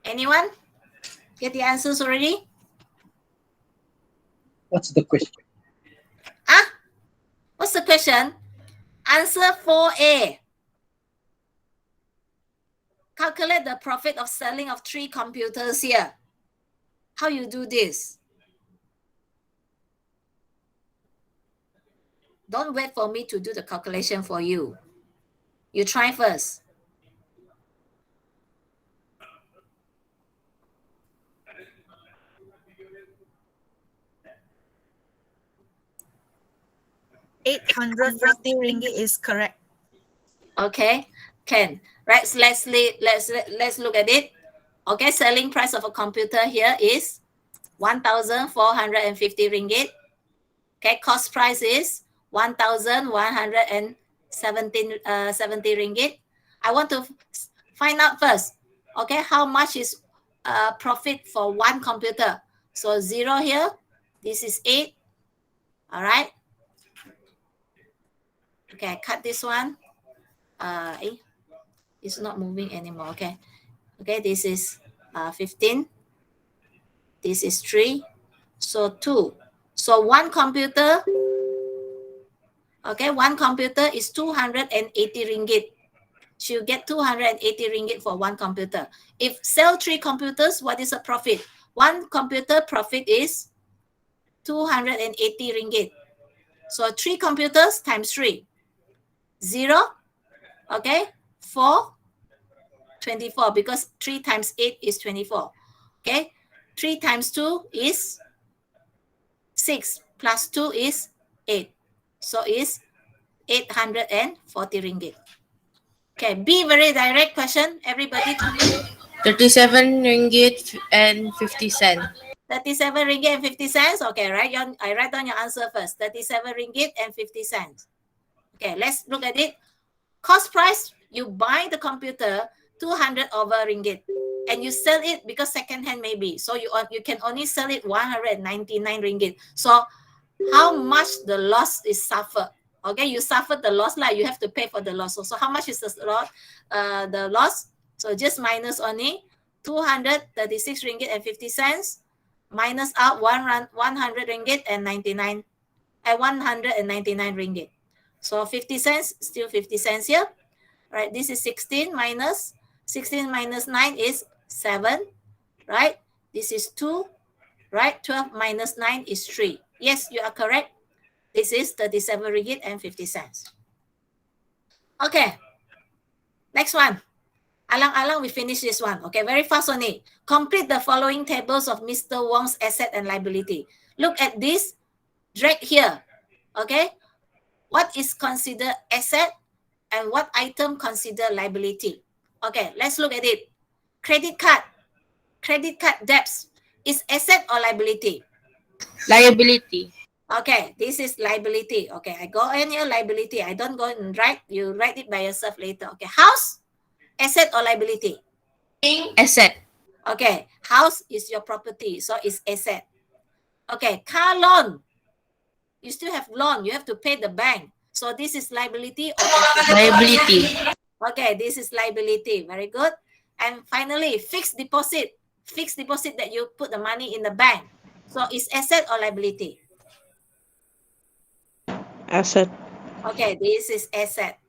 Anyone? Get the answers already? What's the question? What's the question? Answer 4A. Calculate the profit of selling of 3 computers here. How you do this? Don't wait for me to do the calculation for you. You try first. ringgit is correct. Okay, can. Right, so let's look at it. Okay, selling price of a computer here is 1,450 ringgit. Okay, cost price is 1,170 ringgit. I want to find out first, okay, how much is profit for one computer. So 0 here, this is 8. All right. Okay, I cut this one. It's not moving anymore. Okay. Okay, this is 15. This is 3. So 2. So one computer, okay, one computer is 280 ringgit. She'll get 280 ringgit for one computer. If sell 3 computers, what is a profit? One computer profit is 280 ringgit. So 3 computers times 3. 0, okay, 4, 24, because 3 times 8 is 24. Okay, 3 times 2 is 6, plus 2 is 8. So it's 840 ringgit. Okay, be very direct question, everybody. 37 ringgit and 50 cent. 37 ringgit and 50 cents. Okay, right. I write down your answer first. 37 ringgit and 50 cents. Okay, let's look at it. Cost price, you buy the computer 200 over ringgit and you sell it because second hand maybe. So you can only sell it 199 ringgit. So how much the loss is suffered? Okay, you suffered the loss, like you have to pay for the loss. So how much is the loss? So just minus only 236 ringgit and 50 cents minus out 100 ringgit and 199 ringgit. So 50 cents, still 50 cents here. Right, this is 16 minus 9 is 7. Right, this is 2. Right, 12 minus 9 is 3. Yes, you are correct. This is 37 ringgit and 50 cents. Okay, next one. Alang, we finish this one. Okay, very fast on it. Complete the following tables of Mr. Wong's asset and liability. Look at this. Drag here. Okay, what is considered asset and what item considered liability? Okay, let's look at it. Credit card debts is asset or liability? Liability. Okay, this is liability. Okay, I go in here, liability. I don't go and write. You write it by yourself later. Okay, house, asset or liability? Asset. Okay, house is your property, so it's asset. Okay, car loan. You still have loan. You have to pay the bank. So this is liability or asset? Liability. Okay, this is liability. Very good. And finally, fixed deposit. Fixed deposit that you put the money in the bank. So it's asset or liability? Asset. Okay, this is asset.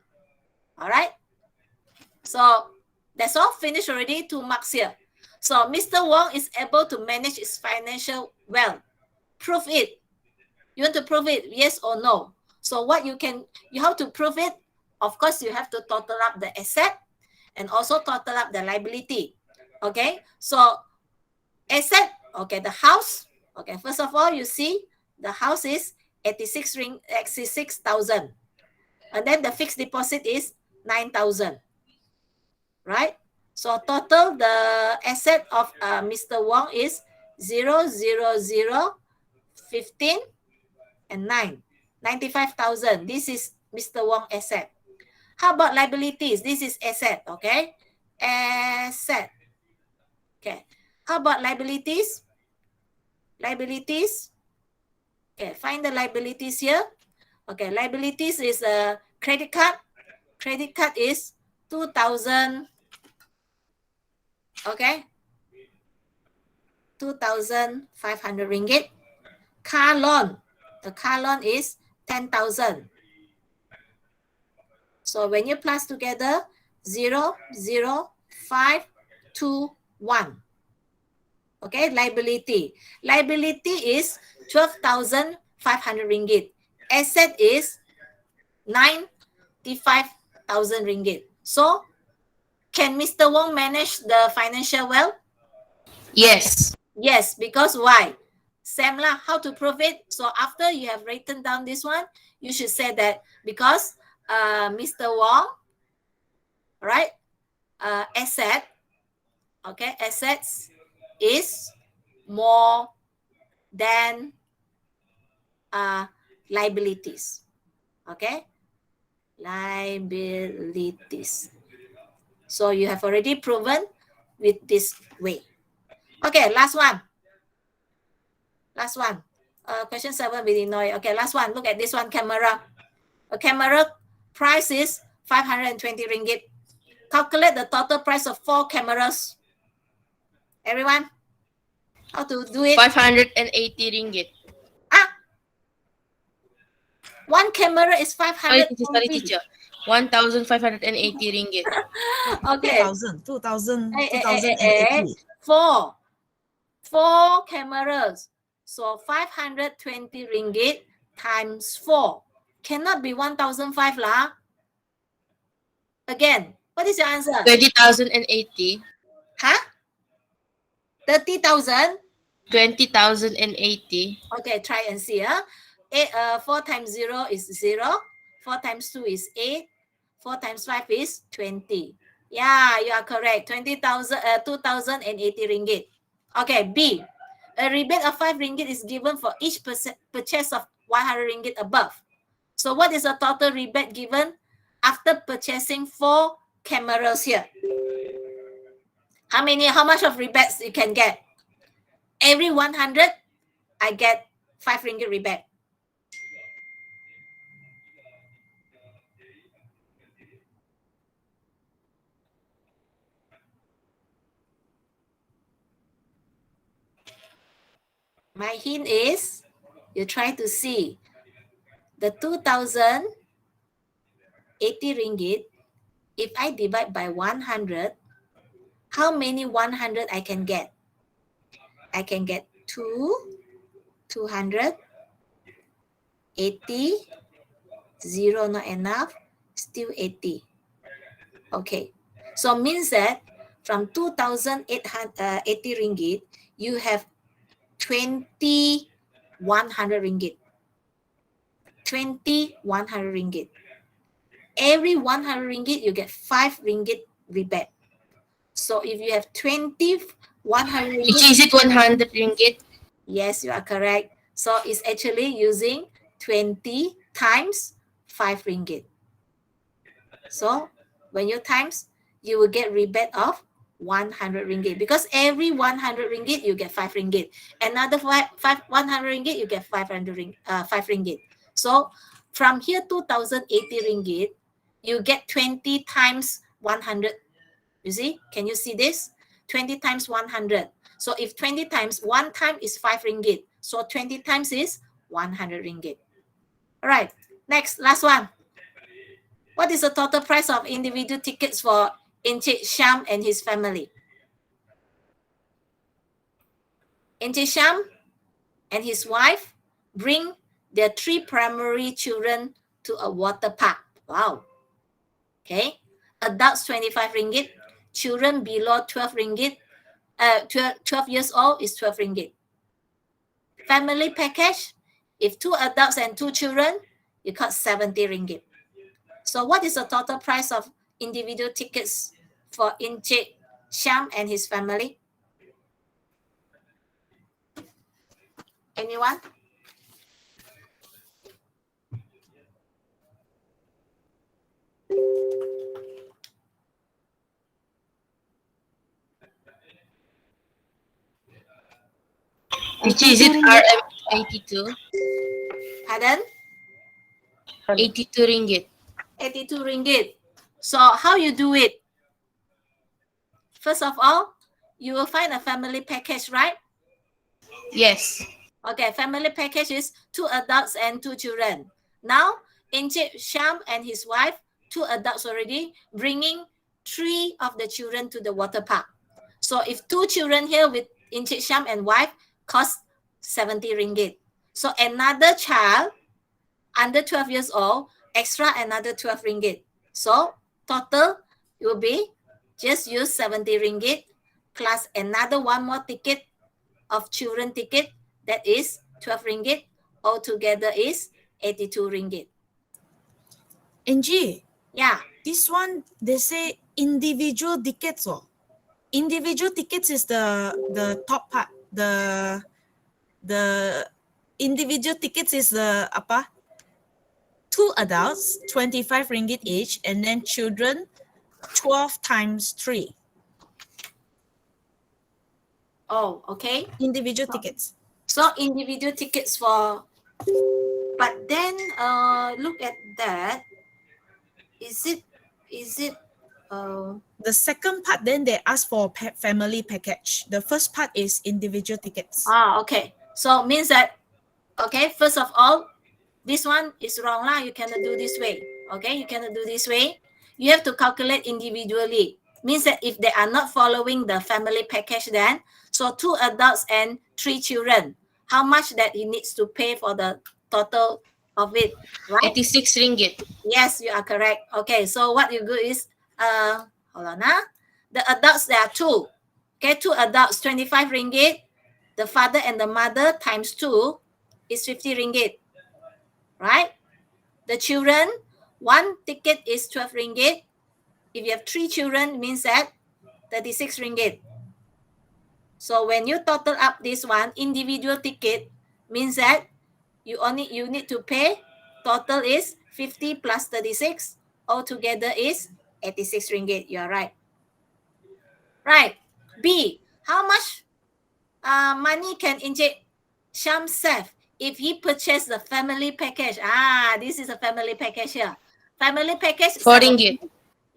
All right. So that's all. Finished already. 2 marks here. So Mr. Wong is able to manage his financial well. Prove it. You want to prove it? Yes or no? So what you have to prove it. Of course, you have to total up the asset and also total up the liability. Okay. So asset. Okay, the house. Okay, first of all, you see the house is 86,000. And then the fixed deposit is 9,000. Right? So total the asset of Mr. Wong is 0, 0, 0, 15, and 9. 95,000. This is Mr. Wong asset. How about liabilities? This is asset, okay? Asset. Okay. How about liabilities? Liabilities. Okay, find the liabilities here. Okay, liabilities is a credit card. Credit card is 2,000. Okay. 2,500 ringgit. Car loan. The car loan is 10,000. So when you plus together, 0, 0, 5, 2, 1. Okay, liability. Liability is 12,500 ringgit. Asset is 95,000 ringgit. So, can Mr. Wong manage the financial well? Yes. Yes, because why? Sam lah, how to prove it? So after you have written down this one, you should say that because Mr. Wong, right, assets is more than liabilities. Okay, liabilities. So you have already proven with this way. Okay, last one. Last one. Question 7 with Illinois. Okay, last one. Look at this one, camera. A camera price is 520 ringgit. Calculate the total price of 4 cameras. Everyone, how to do it? 580 ringgit. One camera is 500 Sorry, teacher. 1,580 ringgit. Okay. 2,080. Four cameras. So 520 ringgit times 4. Cannot be 1,005 lah. Again, what is your answer? 20,080. Huh? 30,000? 20,080. Okay, try and see. 4 times 0 is 0. 4 times 2 is 8. 4 times 5 is 20. Yeah, you are correct. 2,080 ringgit. Okay, B. A rebate of 5 ringgit is given for each purchase of 100 ringgit above. So what is the total rebate given after purchasing 4 cameras here? How much of rebates you can get? Every 100, I get 5 ringgit rebate. My hint is, you try to see the 2,080 ringgit. If I divide by 100, how many 100 I can get? I can get 200, 80, 0 not enough, still 80. Okay, so means that from 2,880 ringgit, you have 2,100 ringgit. 2,100 ringgit. Every 100 ringgit, you get 5 ringgit rebate. So if you have 2,100 ringgit, Is it 100 ringgit? yes, you are correct. So it's actually using 20 times 5 ringgit. So when you times, you will get rebate of 100 ringgit, because every 100 ringgit you get 5 ringgit. Another 100 ringgit you get 5 ringgit. So from here 2,080 ringgit, you get 20 times 100. You see? Can you see this? 20 times 100. So if 20 times, 1 time is 5 ringgit. So 20 times is 100 ringgit. All right. Next, last one. What is the total price of individual tickets for Encik Syam and his family? Encik Syam and his wife bring their 3 primary children to a water park. Wow. Okay. Adults 25 ringgit. Children below 12 ringgit. 12 years old is 12 ringgit. Family package, if 2 adults and 2 children, you cost 70 ringgit. So what is the total price of individual tickets for Encik Syam and his family? Anyone? Which is it RM 82? Pardon? 82 ringgit. 82 ringgit. So how you do it? First of all, you will find a family package, right? Yes. Okay, family package is 2 adults and 2 children. Now, Encik Syam and his wife, 2 adults already, bringing 3 of the children to the water park. So if 2 children here with Encik Syam and wife cost 70 ringgit. So another child under 12 years old extra another 12 ringgit. So total will be just use 70 ringgit plus another one more ticket of children ticket, that is 12 ringgit. Altogether is 82 ringgit. Angie, Yeah. this one they say individual tickets. Oh, individual tickets is the top part. The individual tickets is the apa? 2 adults, 25 ringgit each, and then children 12 times 3. Oh, okay. Individual tickets. So individual tickets for, but then look at that. Is it The second part, then they ask for family package. The first part is individual tickets. okay. So means that, okay, first of all, this one is wrong lah. You cannot do this way. Okay, you cannot do this way. You have to calculate individually. Means that if they are not following the family package, then so 2 adults and 3 children, how much that he needs to pay for the total of it, right? 86 ringgit. Yes, you are correct. Okay, so what you do is hold on. The adults, there are 2. Okay, 2 adults, 25 ringgit. The father and the mother times 2 is 50 ringgit. Right? The children, 1 ticket is 12 ringgit. If you have 3 children, means that 36 ringgit. So when you total up this one, individual ticket means that you need to pay, total is 50 plus 36, altogether is 86 ringgit. You are right. Right. B, how much money can Encik Syam save if he purchased the family package? This is a family package here. Family package. 4 ringgit.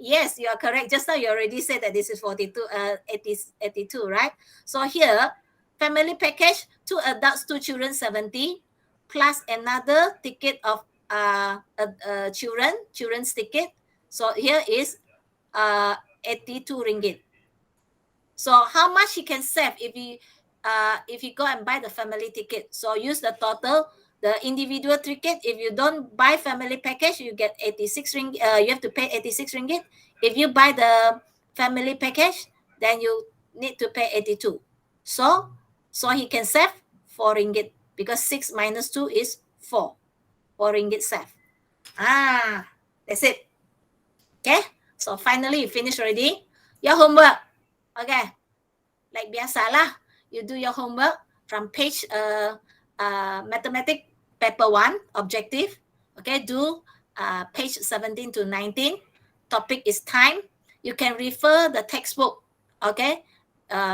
Yes, you are correct. Just now you already said that this is 82, right? So here, family package, 2 adults, 2 children, 70, plus another ticket of children's ticket. So here is 82 ringgit. So how much he can save if he go and buy the family ticket? So use the total, the individual ticket. If you don't buy family package, you get 86 ringgit. You have to pay 86 ringgit. If you buy the family package, then you need to pay 82. So he can save 4 ringgit because 6 minus 2 is 4. 4 ringgit save. That's it. Okay. So finally you finish already. Your homework. Okay, like biasalah, you do your homework from page mathematics paper 1 objective. Okay, do page 17 to 19. Topic is time. You can refer the textbook. Okay,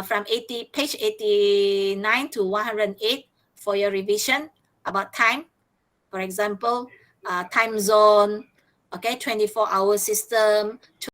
from page 89 to 108 for your revision about time. For example, time zone. Okay, 24-hour system.